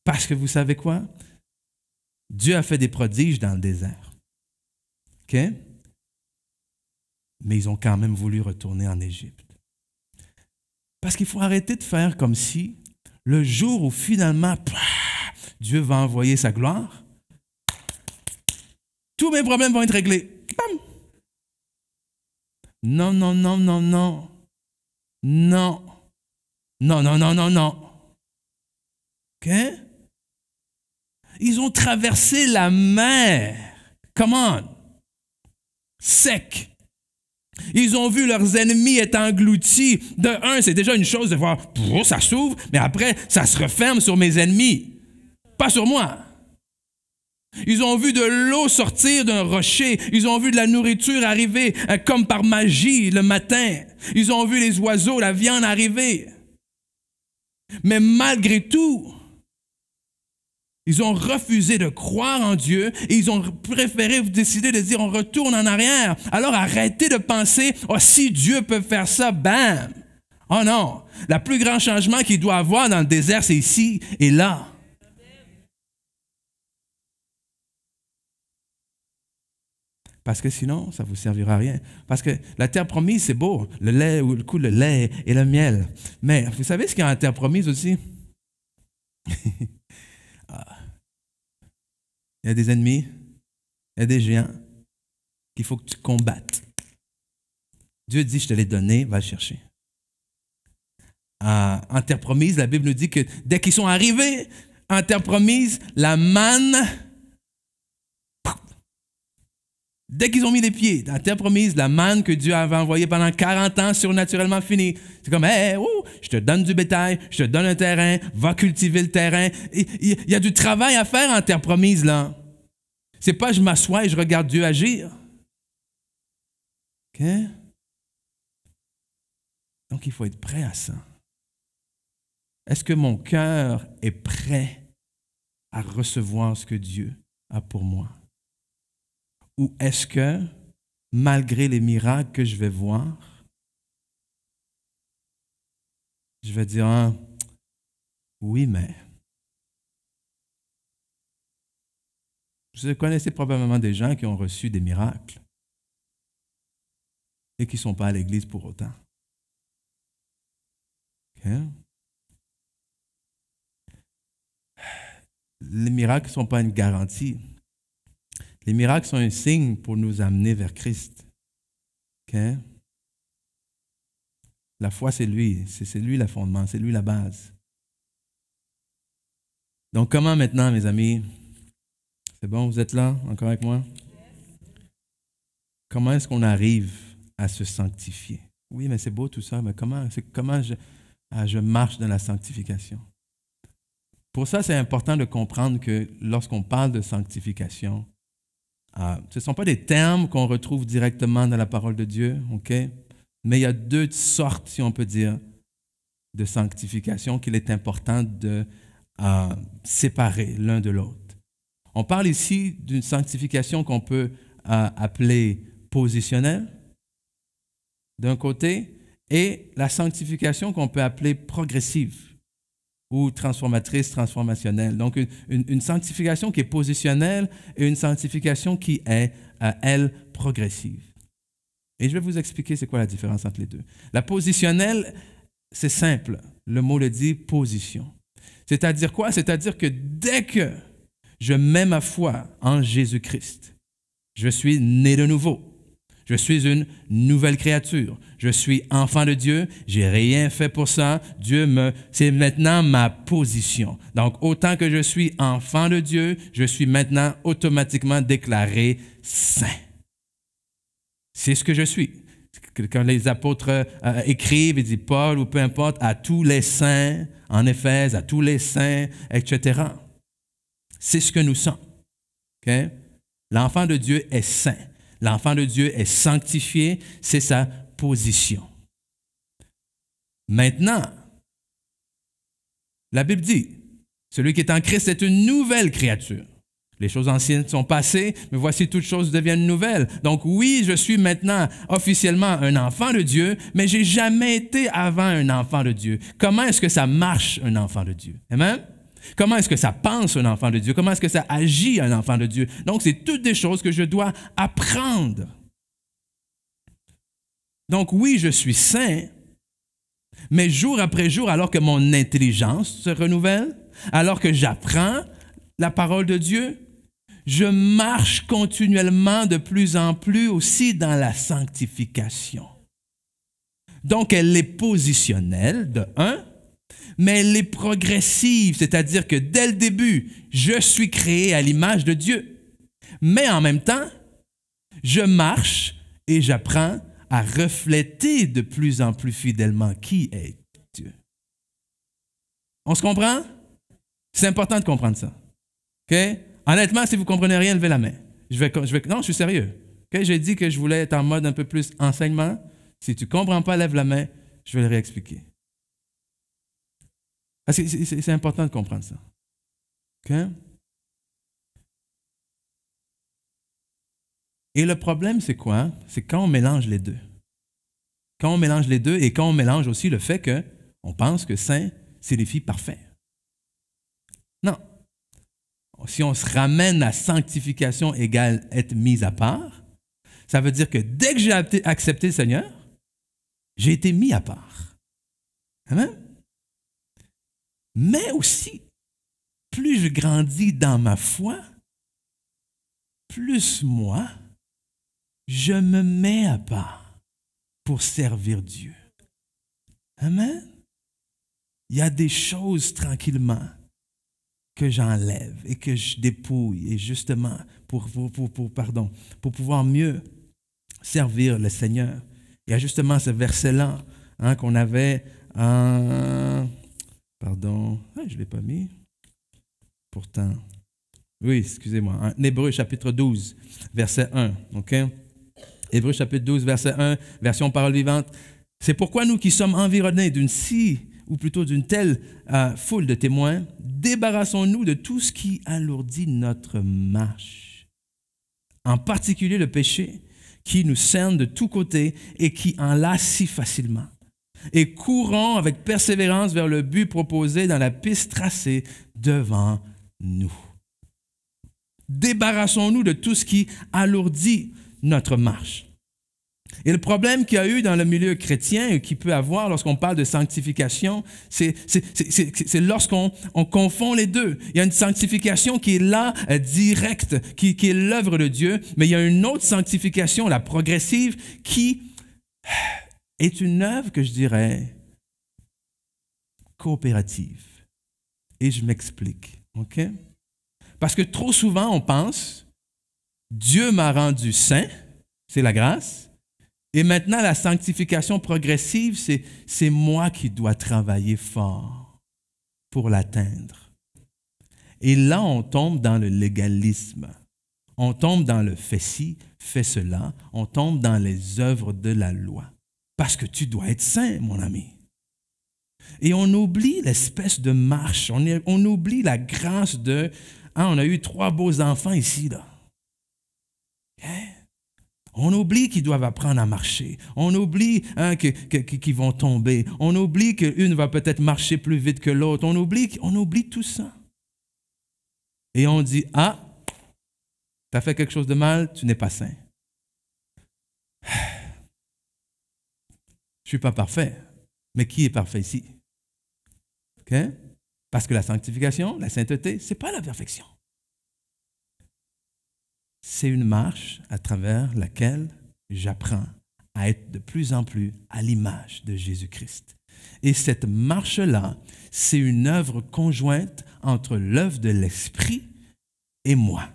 S2: Parce que vous savez quoi? Dieu a fait des prodiges dans le désert. OK? Mais ils ont quand même voulu retourner en Égypte. Parce qu'il faut arrêter de faire comme si le jour où finalement Dieu va envoyer sa gloire, tous mes problèmes vont être réglés. Bam! Non, non, non, non, non. Non. Non, non, non, non, non. OK? Ils ont traversé la mer. Come on. Sec. Ils ont vu leurs ennemis être engloutis. De un, c'est déjà une chose de voir, ça s'ouvre, mais après, ça se referme sur mes ennemis. Pas sur moi. Ils ont vu de l'eau sortir d'un rocher. Ils ont vu de la nourriture arriver comme par magie le matin. Ils ont vu les oiseaux, la viande arriver. Mais malgré tout, ils ont refusé de croire en Dieu et ils ont préféré décider de dire on retourne en arrière. Alors arrêtez de penser, oh si Dieu peut faire ça, bam! Oh non, le plus grand changement qu'il doit avoir dans le désert, c'est ici et là. Parce que sinon, ça ne vous servira à rien. Parce que la terre promise, c'est beau. Le lait, ou le lait et le miel. Mais vous savez ce qu'il y a en terre promise aussi? Il y a des ennemis, il y a des géants qu'il faut que tu combattes. Dieu dit, je te l'ai donné, va le chercher. En terre promise, la Bible nous dit que dès qu'ils sont arrivés en terre promise, la manne, dès qu'ils ont mis les pieds dans la terre promise, la manne que Dieu avait envoyée pendant 40 ans, surnaturellement finie. C'est comme, hey, je te donne du bétail, je te donne un terrain, va cultiver le terrain. Il y a du travail à faire en terre promise, là. C'est pas je m'assois et je regarde Dieu agir. OK? Donc, il faut être prêt à ça. Est-ce que mon cœur est prêt à recevoir ce que Dieu a pour moi? Ou est-ce que, malgré les miracles que je vais voir, je vais dire, oui, mais... Vous connaissez probablement des gens qui ont reçu des miracles et qui ne sont pas à l'église pour autant. Okay? Les miracles ne sont pas une garantie. Les miracles sont un signe pour nous amener vers Christ. Okay? La foi, c'est lui. C'est lui le fondement, c'est lui la base. Donc, comment maintenant, mes amis? C'est bon, vous êtes là, encore avec moi? Comment est-ce qu'on arrive à se sanctifier? Oui, mais c'est beau tout ça, mais comment je marche dans la sanctification? Pour ça, c'est important de comprendre que lorsqu'on parle de sanctification, ce ne sont pas des termes qu'on retrouve directement dans la parole de Dieu, OK? Mais il y a deux sortes, si on peut dire, de sanctification qu'il est important de séparer l'un de l'autre. On parle ici d'une sanctification qu'on peut appeler positionnelle, d'un côté, et la sanctification qu'on peut appeler progressive ou transformatrice, transformationnelle. Donc, une sanctification qui est positionnelle et une sanctification qui est, elle, progressive. Et je vais vous expliquer c'est quoi la différence entre les deux. La positionnelle, c'est simple. Le mot le dit, position. C'est-à-dire quoi? C'est-à-dire que dès que je mets ma foi en Jésus-Christ, je suis né de nouveau. Je suis une nouvelle créature. Je suis enfant de Dieu. Je n'ai rien fait pour ça. C'est maintenant ma position. Donc, autant que je suis enfant de Dieu, je suis maintenant automatiquement déclaré saint. C'est ce que je suis. Quand les apôtres écrivent, ils disent Paul ou peu importe, à tous les saints, en Éphèse, à tous les saints, etc. C'est ce que nous sommes. Okay? L'enfant de Dieu est saint. L'enfant de Dieu est sanctifié. C'est sa position. Maintenant, la Bible dit, celui qui est en Christ est une nouvelle créature. Les choses anciennes sont passées, mais voici toutes choses deviennent nouvelles. Donc oui, je suis maintenant officiellement un enfant de Dieu, mais j'ai jamais été avant un enfant de Dieu. Comment est-ce que ça marche, un enfant de Dieu? Amen? Comment est-ce que ça pense, un enfant de Dieu? Comment est-ce que ça agit, un enfant de Dieu? Donc, c'est toutes des choses que je dois apprendre. Donc oui, je suis saint, mais jour après jour, alors que mon intelligence se renouvelle, alors que j'apprends la parole de Dieu, je marche continuellement de plus en plus aussi dans la sanctification. Donc, elle est positionnelle, de un, mais elle est progressive, c'est-à-dire que dès le début, je suis créé à l'image de Dieu. Mais en même temps, je marche et j'apprends à refléter de plus en plus fidèlement qui est Dieu. On se comprend? C'est important de comprendre ça. OK? Honnêtement, si vous ne comprenez rien, levez la main. Non, je suis sérieux. Okay? J'ai dit que je voulais être en mode un peu plus enseignement. Si tu ne comprends pas, lève la main, je vais le réexpliquer. Parce que c'est important de comprendre ça. OK? Et le problème, c'est quoi? C'est quand on mélange les deux. Quand on mélange les deux et quand on mélange aussi le fait qu'on pense que saint signifie parfait. Non. Si on se ramène à sanctification égale être mis à part, ça veut dire que dès que j'ai accepté le Seigneur, j'ai été mis à part. Amen? Mais aussi, plus je grandis dans ma foi, plus moi, je me mets à part pour servir Dieu. Amen? Il y a des choses tranquillement que j'enlève et que je dépouille, et justement pour pouvoir mieux servir le Seigneur. Il y a justement ce verset-là qu'on avait en... Pardon, je ne l'ai pas mis. Pourtant, oui, excusez-moi. En Hébreux chapitre 12, verset 1. OK? Hébreux chapitre 12, verset 1, version parole vivante. C'est pourquoi nous qui sommes environnés d'une telle foule de témoins, débarrassons-nous de tout ce qui alourdit notre marche. En particulier le péché qui nous cerne de tous côtés et qui enlace si facilement. Et courons avec persévérance vers le but proposé dans la piste tracée devant nous. Débarrassons-nous de tout ce qui alourdit notre marche. Et le problème qu'il y a eu dans le milieu chrétien et qu'il peut avoir lorsqu'on parle de sanctification, c'est lorsqu'on confond les deux. Il y a une sanctification qui est là, directe, qui est l'œuvre de Dieu, mais il y a une autre sanctification, la progressive, qui est une œuvre que je dirais coopérative. Et je m'explique. OK? Parce que trop souvent, on pense, Dieu m'a rendu saint, c'est la grâce, et maintenant la sanctification progressive, c'est moi qui dois travailler fort pour l'atteindre. Et là, on tombe dans le légalisme. On tombe dans le fais ci, fais cela. On tombe dans les œuvres de la loi. Parce que tu dois être saint, mon ami. Et on oublie l'espèce de marche. On oublie la grâce de... on a eu 3 beaux enfants ici, là. On oublie qu'ils doivent apprendre à marcher. On oublie qu'ils vont tomber. On oublie qu'une va peut-être marcher plus vite que l'autre. On oublie tout ça. Et on dit, tu as fait quelque chose de mal, tu n'es pas saint. Je ne suis pas parfait. Mais qui est parfait ici? OK? Parce que la sanctification, la sainteté, ce n'est pas la perfection. C'est une marche à travers laquelle j'apprends à être de plus en plus à l'image de Jésus-Christ. Et cette marche-là, c'est une œuvre conjointe entre l'œuvre de l'Esprit et moi.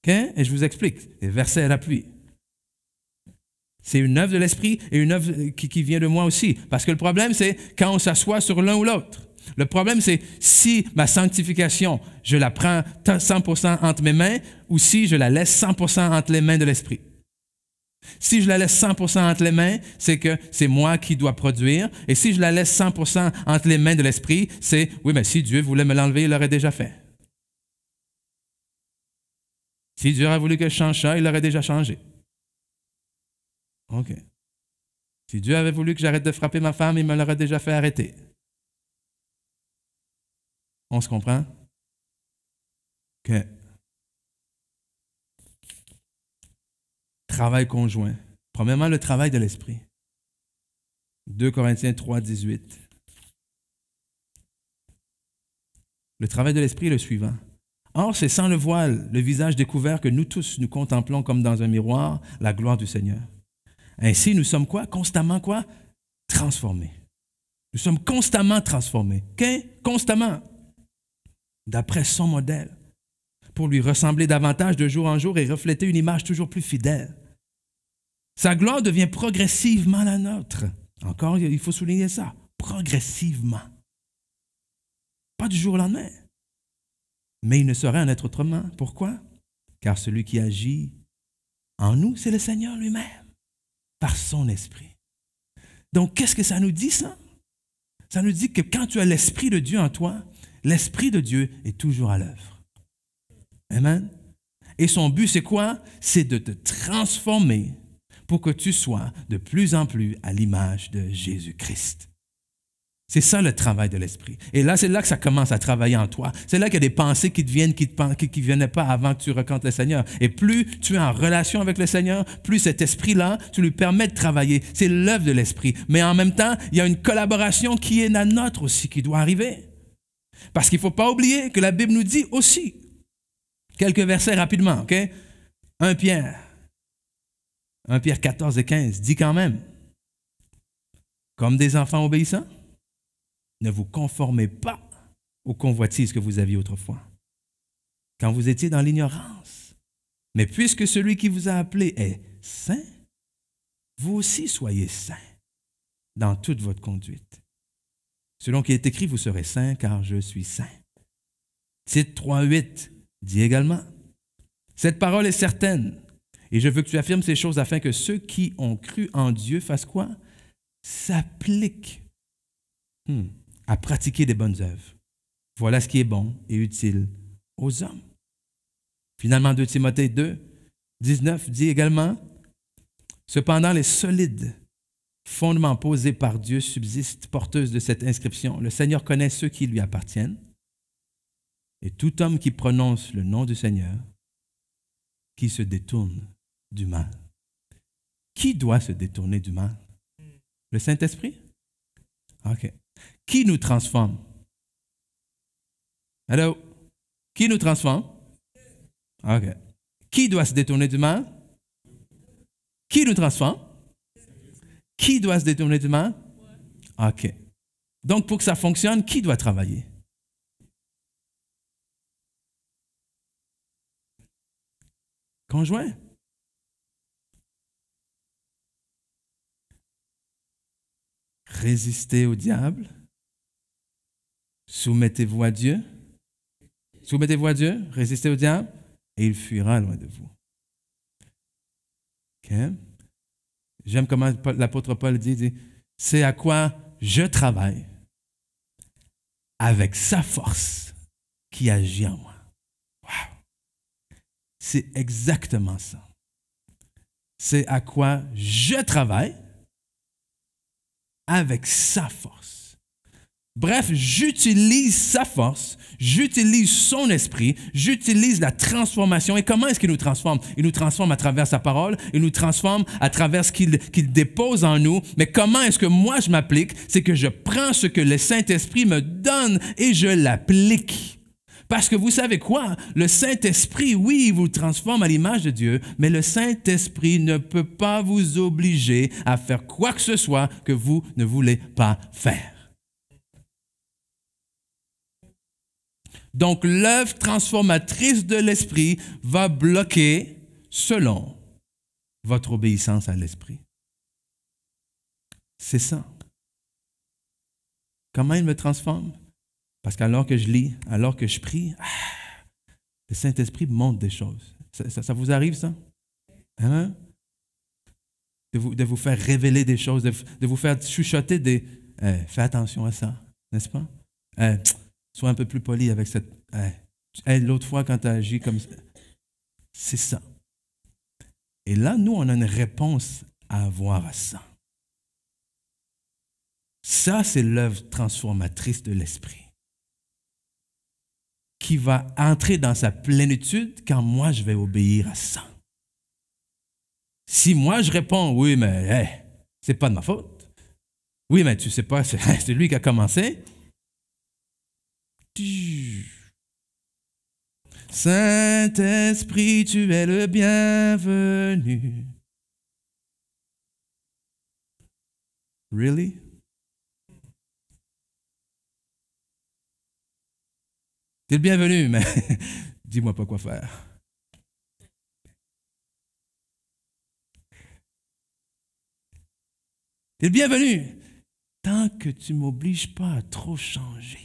S2: OK? Et je vous explique, les versets à l'appui. C'est une œuvre de l'Esprit et une œuvre qui vient de moi aussi. Parce que le problème, c'est quand on s'assoit sur l'un ou l'autre. Le problème, c'est si ma sanctification, je la prends 100% entre mes mains ou si je la laisse 100% entre les mains de l'Esprit. Si je la laisse 100% entre les mains, c'est que c'est moi qui dois produire. Et si je la laisse 100% entre les mains de l'Esprit, c'est, oui, mais si Dieu voulait me l'enlever, il l'aurait déjà fait. Si Dieu aurait voulu que je change ça, il l'aurait déjà changé. OK. Si Dieu avait voulu que j'arrête de frapper ma femme, il me l'aurait déjà fait arrêter. On se comprend? OK. Travail conjoint. Premièrement, le travail de l'esprit. 2 Corinthiens 3, 18. Le travail de l'esprit est le suivant. Or, c'est sans le voile, le visage découvert, que nous tous nous contemplons comme dans un miroir la gloire du Seigneur. Ainsi, nous sommes quoi? Constamment quoi? Transformés. Nous sommes constamment transformés. OK? Constamment. D'après son modèle. Pour lui ressembler davantage de jour en jour et refléter une image toujours plus fidèle. Sa gloire devient progressivement la nôtre. Encore, il faut souligner ça. Progressivement. Pas du jour au lendemain. Mais il ne saurait en être autrement. Pourquoi? Car celui qui agit en nous, c'est le Seigneur lui-même, par son esprit. Donc, qu'est-ce que ça nous dit, ça? Ça nous dit que quand tu as l'Esprit de Dieu en toi, l'Esprit de Dieu est toujours à l'œuvre. Amen? Et son but, c'est quoi? C'est de te transformer pour que tu sois de plus en plus à l'image de Jésus-Christ. C'est ça le travail de l'esprit. Et là, c'est là que ça commence à travailler en toi. C'est là qu'il y a des pensées qui te viennent, qui ne venaient pas avant que tu rencontres le Seigneur. Et plus tu es en relation avec le Seigneur, plus cet esprit-là, tu lui permets de travailler. C'est l'œuvre de l'esprit. Mais en même temps, il y a une collaboration qui est la nôtre aussi, qui doit arriver. Parce qu'il ne faut pas oublier que la Bible nous dit aussi, quelques versets rapidement, OK? 1 Pierre 14 et 15 dit quand même, comme des enfants obéissants, ne vous conformez pas aux convoitises que vous aviez autrefois, quand vous étiez dans l'ignorance. Mais puisque celui qui vous a appelé est saint, vous aussi soyez saints dans toute votre conduite. Selon qu'il est écrit, vous serez saints car je suis saint. Tite 3:8 dit également, cette parole est certaine et je veux que tu affirmes ces choses afin que ceux qui ont cru en Dieu fassent quoi? S'appliquent à pratiquer des bonnes œuvres. Voilà ce qui est bon et utile aux hommes. Finalement, 2 Timothée 2, 19 dit également, cependant les solides fondements posés par Dieu subsistent porteuses de cette inscription. Le Seigneur connaît ceux qui lui appartiennent et tout homme qui prononce le nom du Seigneur, qui se détourne du mal. Qui doit se détourner du mal? Le Saint-Esprit? OK. Qui nous transforme? Allô? Qui nous transforme? OK. Qui doit se détourner du mal? Qui nous transforme? Qui doit se détourner du mal? OK. Donc, pour que ça fonctionne, qui doit travailler? Conjoint. Résistez au diable. Soumettez-vous à Dieu. Soumettez-vous à Dieu, résistez au diable, et il fuira loin de vous. Okay. J'aime comment l'apôtre Paul dit, c'est à quoi je travaille avec sa force qui agit en moi. Wow. C'est exactement ça. C'est à quoi je travaille avec sa force. Bref, j'utilise sa force, j'utilise son esprit, j'utilise la transformation. Et comment est-ce qu'il nous transforme? Il nous transforme à travers sa parole, il nous transforme à travers ce qu'il dépose en nous. Mais comment est-ce que moi je m'applique? C'est que je prends ce que le Saint-Esprit me donne et je l'applique. Parce que vous savez quoi? Le Saint-Esprit, oui, il vous transforme à l'image de Dieu, mais le Saint-Esprit ne peut pas vous obliger à faire quoi que ce soit que vous ne voulez pas faire. Donc, l'œuvre transformatrice de l'Esprit va bloquer selon votre obéissance à l'Esprit. C'est ça. Comment il me transforme? Parce qu'alors que je lis, alors que je prie, le Saint-Esprit montre des choses. Ça vous arrive, ça? Hein? De vous faire révéler des choses, de vous faire chuchoter des... fais attention à ça, n'est-ce pas? Sois un peu plus poli avec cette... l'autre fois, quand tu as agi comme ça, C'est ça. Et là, nous, on a une réponse à avoir à ça. Ça, c'est l'œuvre transformatrice de l'Esprit qui va entrer dans sa plénitude quand moi, je vais obéir à ça. Si moi, je réponds, oui, mais c'est pas de ma faute. Oui, mais tu sais pas, c'est lui qui a commencé. Saint-Esprit, tu es le bienvenu. Really? Tu es le bienvenu, mais dis-moi pas quoi faire. Tu es le bienvenu. Tant que tu ne m'obliges pas à trop changer.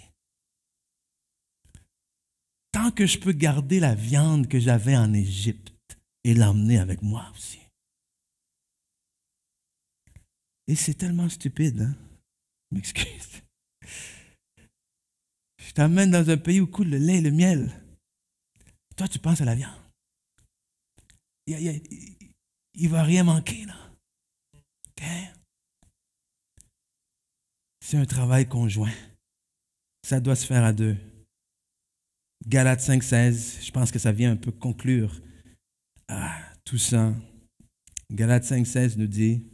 S2: Tant que je peux garder la viande que j'avais en Égypte et l'emmener avec moi aussi. Et c'est tellement stupide, hein? Je m'excuse. Je t'amène dans un pays où coule le lait et le miel. Toi, tu penses à la viande. Il ne va rien manquer, là. OK? C'est un travail conjoint. Ça doit se faire à deux. Galates 5,16, je pense que ça vient un peu conclure tout ça. Galates 5,16 nous dit,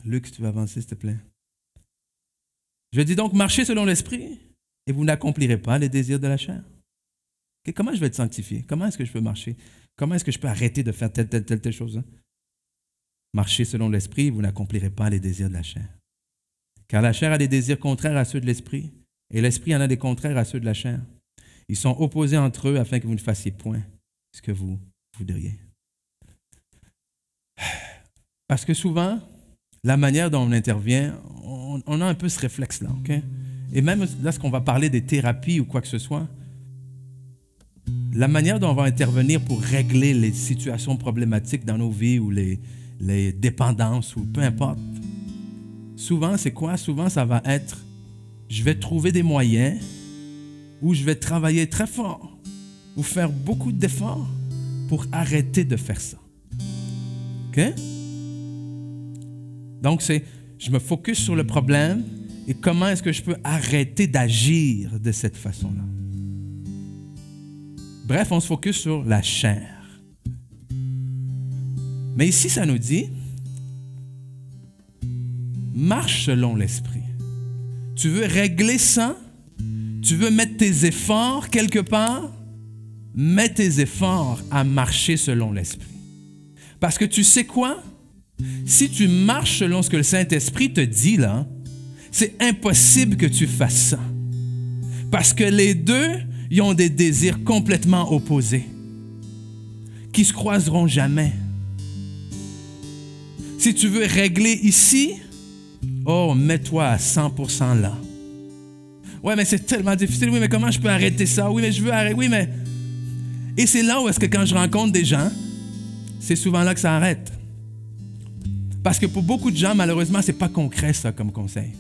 S2: Luc, tu vas avancer, s'il te plaît. Je dis donc, marchez selon l'Esprit et vous n'accomplirez pas les désirs de la chair. Okay, comment je vais être sanctifié? Comment est-ce que je peux marcher? Comment est-ce que je peux arrêter de faire telle chose? Hein? Marchez selon l'Esprit et vous n'accomplirez pas les désirs de la chair. Car la chair a des désirs contraires à ceux de l'Esprit et l'Esprit en a des contraires à ceux de la chair. Ils sont opposés entre eux afin que vous ne fassiez point ce que vous voudriez. Parce que souvent, la manière dont on intervient, on a un peu ce réflexe-là, OK? Et même lorsqu'on va parler des thérapies ou quoi que ce soit, la manière dont on va intervenir pour régler les situations problématiques dans nos vies ou les dépendances ou peu importe, souvent, c'est quoi? Souvent, ça va être, je vais trouver des moyens où je vais travailler très fort ou faire beaucoup d'efforts pour arrêter de faire ça. OK? Donc, je me focus sur le problème et comment est-ce que je peux arrêter d'agir de cette façon-là. Bref, on se focus sur la chair. Mais ici, ça nous dit, marche selon l'Esprit. Tu veux régler ça? Tu veux mettre tes efforts quelque part? Mets tes efforts à marcher selon l'Esprit. Parce que tu sais quoi? Si tu marches selon ce que le Saint-Esprit te dit là, c'est impossible que tu fasses ça. Parce que les deux, ils ont des désirs complètement opposés, qui ne se croiseront jamais. Si tu veux régler ici, oh, mets-toi à 100% là. Ouais, mais c'est tellement difficile. Oui, mais comment je peux arrêter ça? Oui, mais je veux arrêter. Oui, mais... Et c'est là où est-ce que quand je rencontre des gens, c'est souvent là que ça arrête. Parce que pour beaucoup de gens, malheureusement, ce n'est pas concret, ça, comme conseil.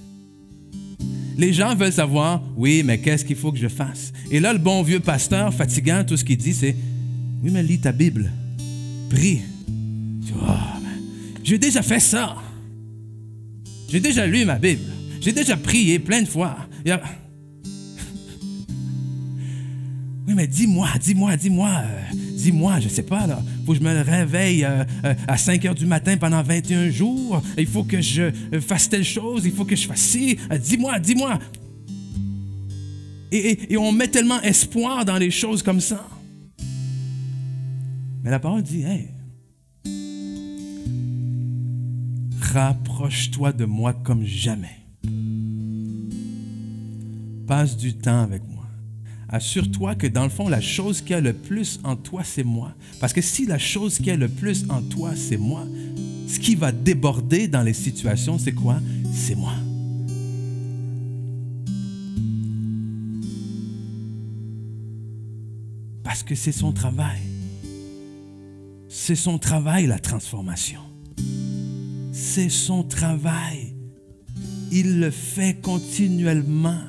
S2: Les gens veulent savoir, oui, mais qu'est-ce qu'il faut que je fasse? Et là, le bon vieux pasteur, fatigant, tout ce qu'il dit, c'est, oui, mais lis ta Bible. Prie. Oh, j'ai déjà fait ça. J'ai déjà lu ma Bible. J'ai déjà prié plein de fois. Oui, mais dis-moi, je sais pas, là. Il faut que je me réveille à 5 heures du matin pendant 21 jours. Il faut que je fasse telle chose. Il faut que je fasse ci. Dis-moi. Et on met tellement espoir dans les choses comme ça. Mais la parole dit, hey, rapproche-toi de moi comme jamais. Passe du temps avec moi. Assure-toi que dans le fond, la chose qui a le plus en toi, c'est moi. Parce que si la chose qui a le plus en toi, c'est moi, ce qui va déborder dans les situations, c'est quoi? C'est moi. Parce que c'est son travail. C'est son travail, la transformation. C'est son travail. Il le fait continuellement.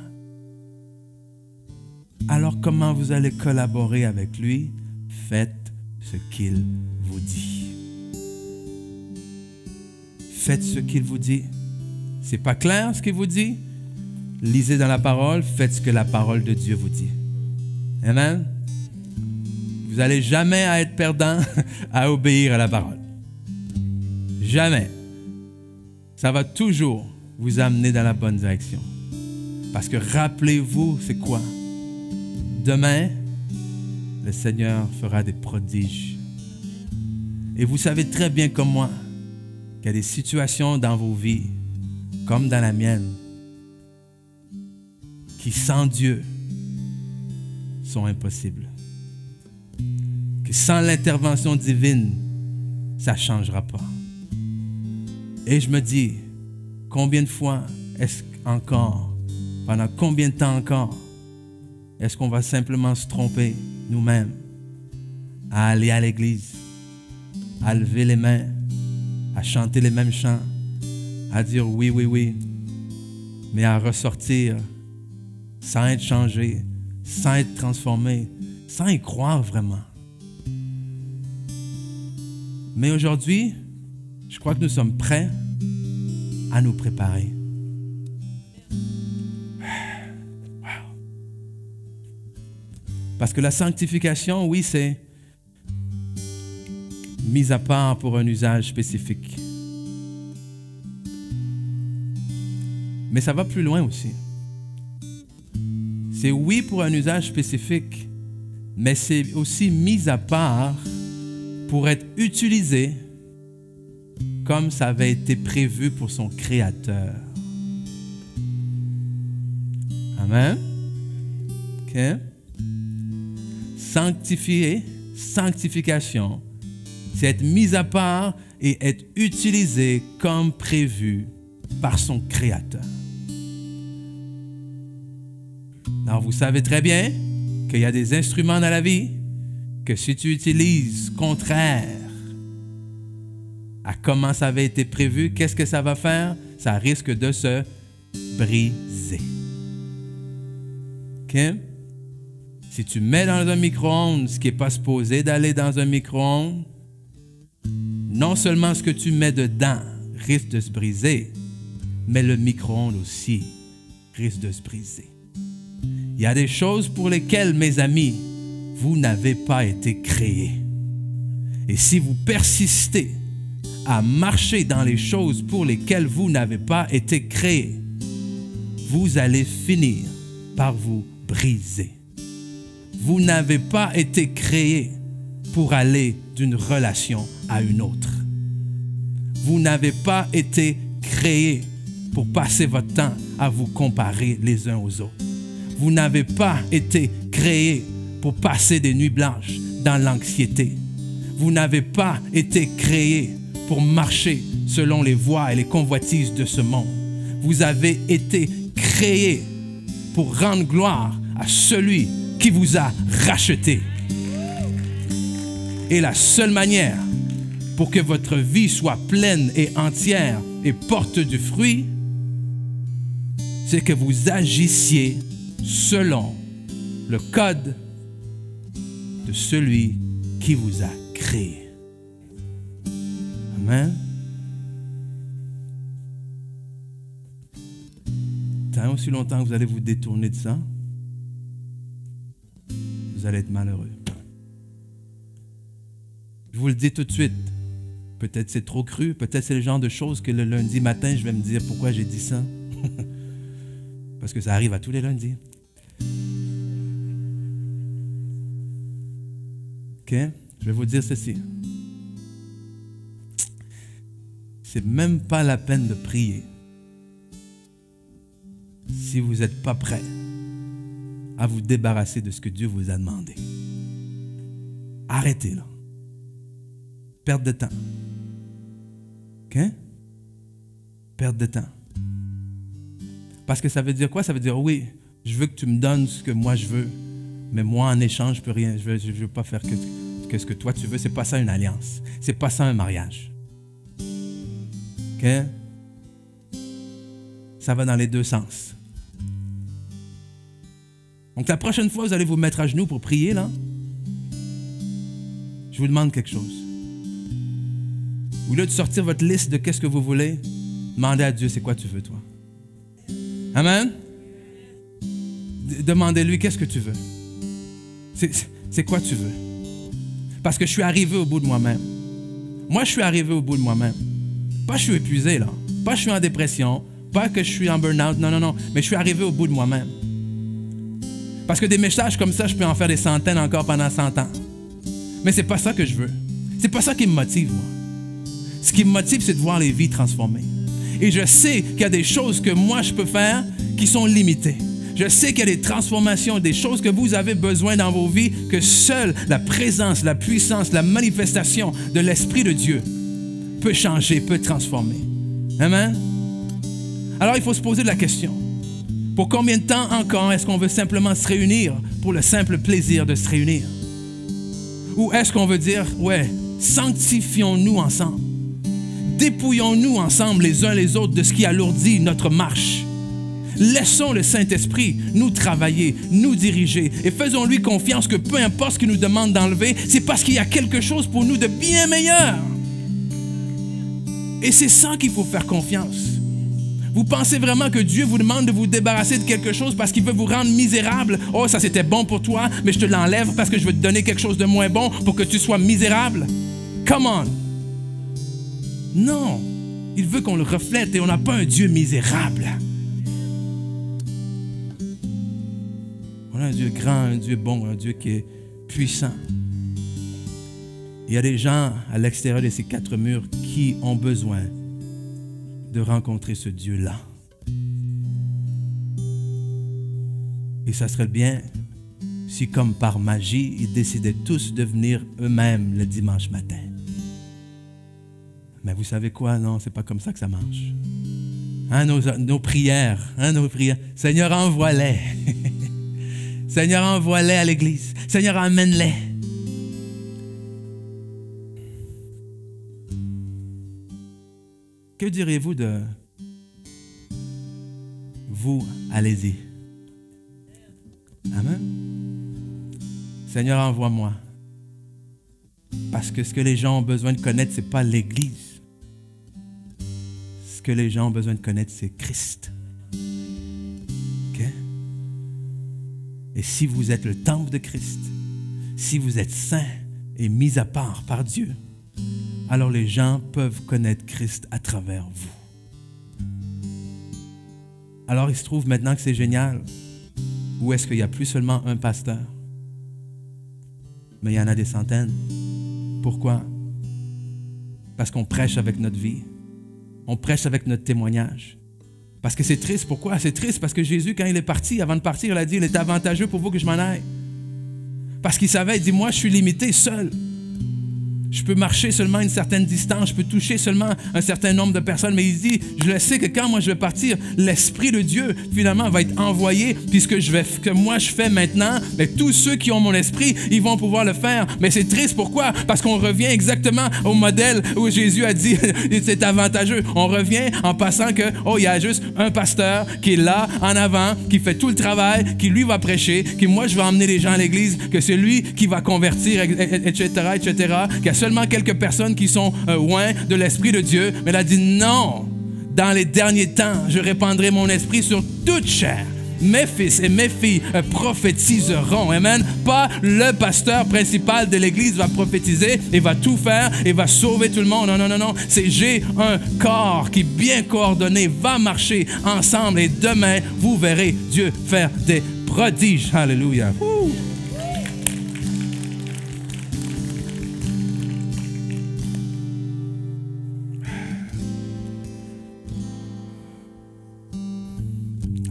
S2: Alors comment vous allez collaborer avec lui? faites ce qu'il vous dit. Faites ce qu'il vous dit. C'est pas clair ce qu'il vous dit? Lisez dans la parole, faites ce que la parole de Dieu vous dit. Amen? Vous n'allez jamais être perdant à obéir à la parole. Jamais. Ça va toujours vous amener dans la bonne direction. Parce que rappelez-vous, c'est quoi? Demain, le Seigneur fera des prodiges. Et vous savez très bien comme moi qu'il y a des situations dans vos vies, comme dans la mienne, qui sans Dieu sont impossibles. Que sans l'intervention divine, ça ne changera pas. Et je me dis, combien de fois est-ce encore, pendant combien de temps encore, est-ce qu'on va simplement se tromper nous-mêmes à aller à l'église, à lever les mains, à chanter les mêmes chants, à dire oui, oui, oui, mais à ressortir sans être changé, sans être transformé, sans y croire vraiment. Mais aujourd'hui, je crois que nous sommes prêts à nous préparer. Wow. Parce que la sanctification, oui, c'est mise à part pour un usage spécifique. Mais ça va plus loin aussi. C'est oui pour un usage spécifique, mais c'est aussi mis à part pour être utilisé comme ça avait été prévu pour son Créateur. Amen. OK? Sanctification, c'est être mis à part et être utilisé comme prévu par son Créateur. Alors, vous savez très bien qu'il y a des instruments dans la vie que si tu utilises contraire à comment ça avait été prévu, qu'est-ce que ça va faire? Ça risque de se briser. OK? Si tu mets dans un micro-ondes ce qui n'est pas supposé d'aller dans un micro-ondes, non seulement ce que tu mets dedans risque de se briser, mais le micro-ondes aussi risque de se briser. Il y a des choses pour lesquelles, mes amis, vous n'avez pas été créés. Et si vous persistez à marcher dans les choses pour lesquelles vous n'avez pas été créés, vous allez finir par vous briser. Vous n'avez pas été créés pour aller d'une relation à une autre. Vous n'avez pas été créés pour passer votre temps à vous comparer les uns aux autres. Vous n'avez pas été créés pour passer des nuits blanches dans l'anxiété. Vous n'avez pas été créés pour marcher selon les voies et les convoitises de ce monde. Vous avez été créés pour rendre gloire à celui qui vous a racheté. Et la seule manière pour que votre vie soit pleine et entière et porte du fruit, c'est que vous agissiez selon le code de celui qui vous a créé. Amen. Tant aussi longtemps que vous allez vous détourner de ça, vous allez être malheureux. Je vous le dis tout de suite. Peut-être c'est trop cru, peut-être c'est le genre de choses que le lundi matin, je vais me dire pourquoi j'ai dit ça. Parce que ça arrive à tous les lundis. OK? Je vais vous dire ceci. C'est même pas la peine de prier si vous n'êtes pas prêt à vous débarrasser de ce que Dieu vous a demandé. Arrêtez là. Perte de temps. OK? Perte de temps. Parce que ça veut dire quoi? Ça veut dire, oui, je veux que tu me donnes ce que moi je veux, mais moi, en échange, je ne peux rien. Je veux pas faire que ce que toi, tu veux. Ce n'est pas ça une alliance. Ce n'est pas ça un mariage. OK? Ça va dans les deux sens. Donc, la prochaine fois, vous allez vous mettre à genoux pour prier, là. je vous demande quelque chose. Au lieu de sortir votre liste de qu'est-ce que vous voulez, demandez à Dieu, c'est quoi tu veux, toi? Amen? Demandez-lui, qu'est-ce que tu veux? C'est quoi tu veux? Parce que je suis arrivé au bout de moi-même. Moi, je suis arrivé au bout de moi-même. Pas je suis épuisé, là. Pas je suis en dépression. Pas que je suis en burn-out. Non, non, non. Mais je suis arrivé au bout de moi-même. Parce que des messages comme ça, je peux en faire des centaines encore pendant 100 ans. Mais c'est pas ça que je veux. C'est pas ça qui me motive, moi. Ce qui me motive, c'est de voir les vies transformées. Et je sais qu'il y a des choses que moi, je peux faire qui sont limitées. Je sais qu'il y a des transformations, des choses que vous avez besoin dans vos vies, que seule la présence, la puissance, la manifestation de l'Esprit de Dieu peut changer, peut transformer. Amen? Alors, il faut se poser la question. Pour combien de temps encore est-ce qu'on veut simplement se réunir pour le simple plaisir de se réunir? Ou est-ce qu'on veut dire, ouais, sanctifions-nous ensemble. Dépouillons-nous ensemble les uns les autres de ce qui alourdit notre marche. Laissons le Saint-Esprit nous travailler, nous diriger et faisons-lui confiance que peu importe ce qu'il nous demande d'enlever, c'est parce qu'il y a quelque chose pour nous de bien meilleur. Et c'est ça qu'il faut faire confiance. Vous pensez vraiment que Dieu vous demande de vous débarrasser de quelque chose parce qu'il veut vous rendre misérable? Oh, ça c'était bon pour toi, mais je te l'enlève parce que je veux te donner quelque chose de moins bon pour que tu sois misérable? Come on! Non! Il veut qu'on le reflète et on n'a pas un Dieu misérable. On a un Dieu grand, un Dieu bon, un Dieu qui est puissant. Il y a des gens à l'extérieur de ces 4 murs qui ont besoin de rencontrer ce Dieu-là. Et ça serait bien si, comme par magie, ils décidaient tous de venir eux-mêmes le dimanche matin. Mais vous savez quoi? Non, c'est pas comme ça que ça marche. Hein, nos prières, Seigneur, envoie-les. Seigneur, envoie-les à l'église. Seigneur, amène-les. Que diriez-vous de vous, allez-y? Amen. Seigneur, envoie-moi. Parce que ce que les gens ont besoin de connaître, ce n'est pas l'Église. Ce que les gens ont besoin de connaître, c'est Christ. OK? Et si vous êtes le temple de Christ, si vous êtes saint et mis à part par Dieu, alors les gens peuvent connaître Christ à travers vous. Alors il se trouve maintenant que c'est génial. Où est-ce qu'il n'y a plus seulement un pasteur, mais il y en a des centaines. Pourquoi? Parce qu'on prêche avec notre vie. On prêche avec notre témoignage. Parce que c'est triste. Pourquoi? C'est triste parce que Jésus, quand il est parti, avant de partir, il a dit, il est avantageux pour vous que je m'en aille. Parce qu'il savait, il dit, moi, je suis limité seul. Je peux marcher seulement une certaine distance, je peux toucher seulement un certain nombre de personnes, mais il dit, je le sais que quand moi je vais partir, l'Esprit de Dieu finalement va être envoyé, puis ce que moi je fais maintenant, mais tous ceux qui ont mon esprit, ils vont pouvoir le faire. Mais c'est triste, pourquoi? Parce qu'on revient exactement au modèle où Jésus a dit, c'est avantageux. On revient en passant que, oh, il y a juste un pasteur qui est là, en avant, qui fait tout le travail, qui lui va prêcher, qui moi je vais emmener les gens à l'église, que c'est lui qui va convertir, etc., qu'il y a seulement quelques personnes qui sont loin de l'Esprit de Dieu. Mais il a dit non, dans les derniers temps, je répandrai mon esprit sur toute chair. Mes fils et mes filles prophétiseront. Amen. Pas le pasteur principal de l'Église va prophétiser et va tout faire et va sauver tout le monde. Non, non, non, non. C'est j'ai un corps qui, bien coordonné, va marcher ensemble et demain, vous verrez Dieu faire des prodiges. Alléluia. Ouh.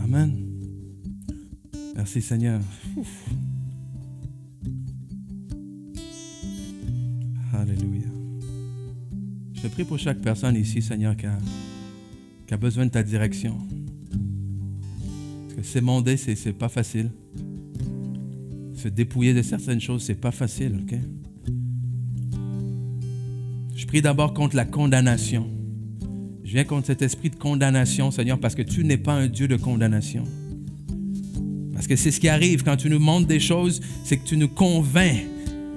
S2: Amen. Merci Seigneur. Ouf. Alléluia. Je prie pour chaque personne ici, Seigneur, qui a besoin de ta direction. Parce que s'émonder, c'est pas facile. Se dépouiller de certaines choses, c'est pas facile, OK? Je prie d'abord contre la condamnation. Je viens contre cet esprit de condamnation, Seigneur, parce que tu n'es pas un Dieu de condamnation. Parce que c'est ce qui arrive quand tu nous montres des choses, c'est que tu nous convaincs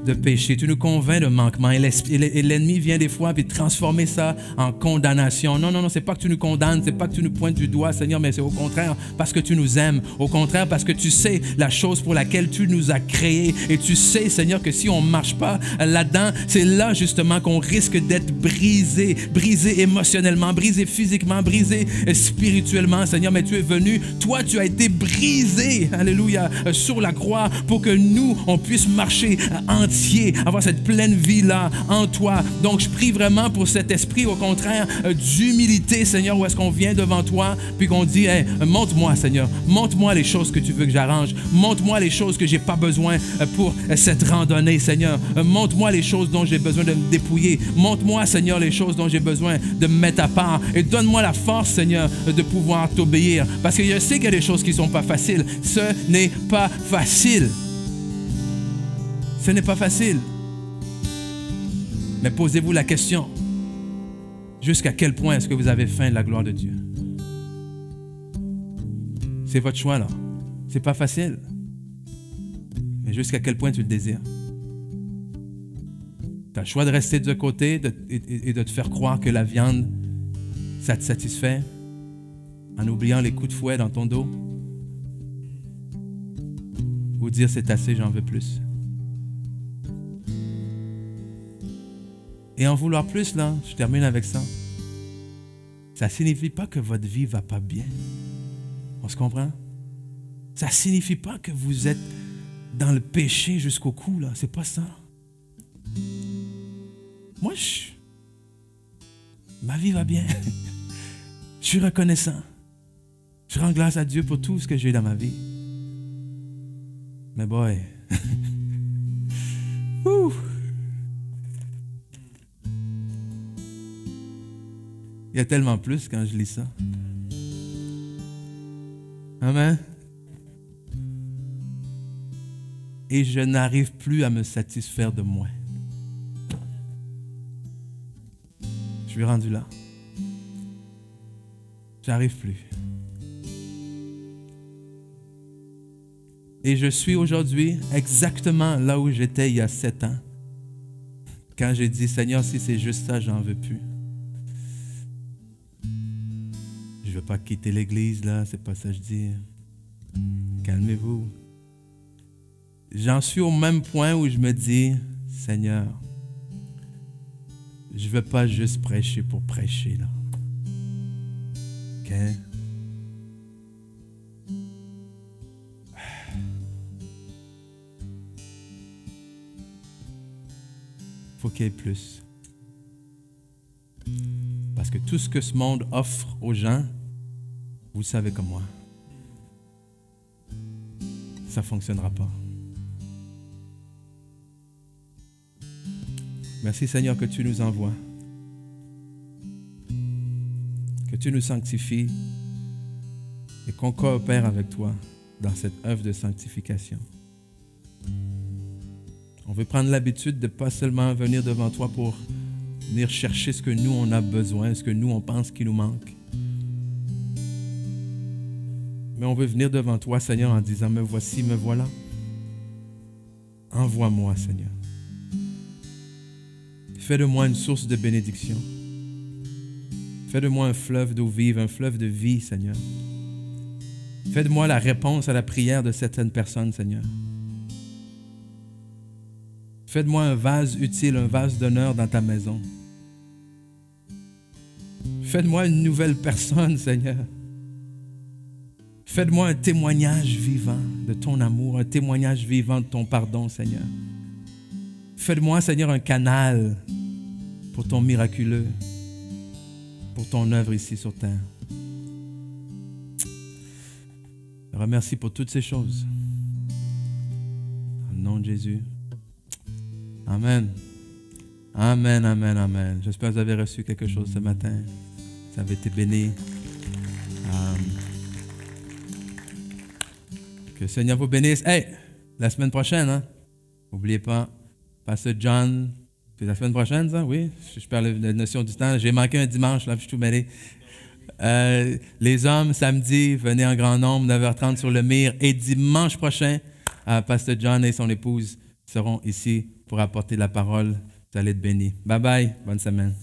S2: de péché, tu nous convaincs de manquement et l'ennemi vient des fois puis transformer ça en condamnation. Non, non, non, c'est pas que tu nous condamnes, c'est pas que tu nous pointes du doigt, Seigneur, mais c'est au contraire parce que tu nous aimes, au contraire parce que tu sais la chose pour laquelle tu nous as créés et tu sais, Seigneur, que si on ne marche pas là-dedans, c'est là justement qu'on risque d'être brisé, brisé émotionnellement, brisé physiquement, brisé spirituellement, Seigneur, mais tu es venu, toi tu as été brisé, alléluia, sur la croix pour que nous, on puisse marcher entier, avoir cette pleine vie-là en toi. Donc, je prie vraiment pour cet esprit, au contraire, d'humilité, Seigneur, où est-ce qu'on vient devant toi, puis qu'on dit, hey, montre-moi, Seigneur, montre-moi les choses que tu veux que j'arrange, montre-moi les choses que j'ai pas besoin pour cette randonnée, Seigneur, montre-moi les choses dont j'ai besoin de me dépouiller, montre-moi, Seigneur, les choses dont j'ai besoin de me mettre à part, et donne-moi la force, Seigneur, de pouvoir t'obéir, parce que je sais qu'il y a des choses qui sont pas faciles, ce n'est pas facile. Ce n'est pas facile. Mais posez-vous la question, jusqu'à quel point est-ce que vous avez faim de la gloire de Dieu? C'est votre choix, là. C'est pas facile. Mais jusqu'à quel point tu le désires? Tu as le choix de rester de côté et de te faire croire que la viande, ça te satisfait en oubliant les coups de fouet dans ton dos. Ou dire c'est assez, j'en veux plus. Et en vouloir plus, là, je termine avec ça. Ça ne signifie pas que votre vie ne va pas bien. On se comprend? Ça ne signifie pas que vous êtes dans le péché jusqu'au cou, là. C'est pas ça. Moi, ma vie va bien. Je suis reconnaissant. Je rends grâce à Dieu pour tout ce que j'ai dans ma vie. Mais boy, il y a tellement plus quand je lis ça. Amen. Et je n'arrive plus à me satisfaire de moi. Je suis rendu là. J'arrive plus. Et je suis aujourd'hui exactement là où j'étais il y a 7 ans. Quand j'ai dit, Seigneur, si c'est juste ça, j'en veux plus. Je ne veux pas quitter l'église, là, c'est pas ça que je dis. Calmez-vous. J'en suis au même point où je me dis, Seigneur, je ne veux pas juste prêcher pour prêcher, là. OK? Faut qu'il y ait plus. Parce que tout ce que ce monde offre aux gens, vous le savez comme moi, ça ne fonctionnera pas. Merci Seigneur que tu nous envoies, que tu nous sanctifies et qu'on coopère avec toi dans cette œuvre de sanctification. On veut prendre l'habitude de ne pas seulement venir devant toi pour venir chercher ce que nous, on a besoin, ce que nous, on pense qu'il nous manque. Mais on veut venir devant toi, Seigneur, en disant, me voici, me voilà. Envoie-moi, Seigneur. Fais de moi une source de bénédiction. Fais de moi un fleuve d'eau vive, un fleuve de vie, Seigneur. Fais de moi la réponse à la prière de certaines personnes, Seigneur. Fais de moi un vase utile, un vase d'honneur dans ta maison. Fais de moi une nouvelle personne, Seigneur. Fais de moi un témoignage vivant de ton amour, un témoignage vivant de ton pardon, Seigneur. Fais de moi, Seigneur, un canal pour ton miraculeux, pour ton œuvre ici sur terre. Je te remercie pour toutes ces choses. Au nom de Jésus. Amen. Amen, amen, amen. J'espère que vous avez reçu quelque chose ce matin. Vous avez été bénis. Que le Seigneur vous bénisse. Hey, la semaine prochaine, hein? N'oubliez pas, Pasteur John, c'est la semaine prochaine, ça? Oui, je perds la notion du temps. J'ai manqué un dimanche, là, je suis tout mêlé. Les hommes, samedi, venez en grand nombre, 9h30 sur le Mire. Et dimanche prochain, Pasteur John et son épouse seront ici pour apporter la parole. Vous allez être bénis. Bye bye. Bonne semaine.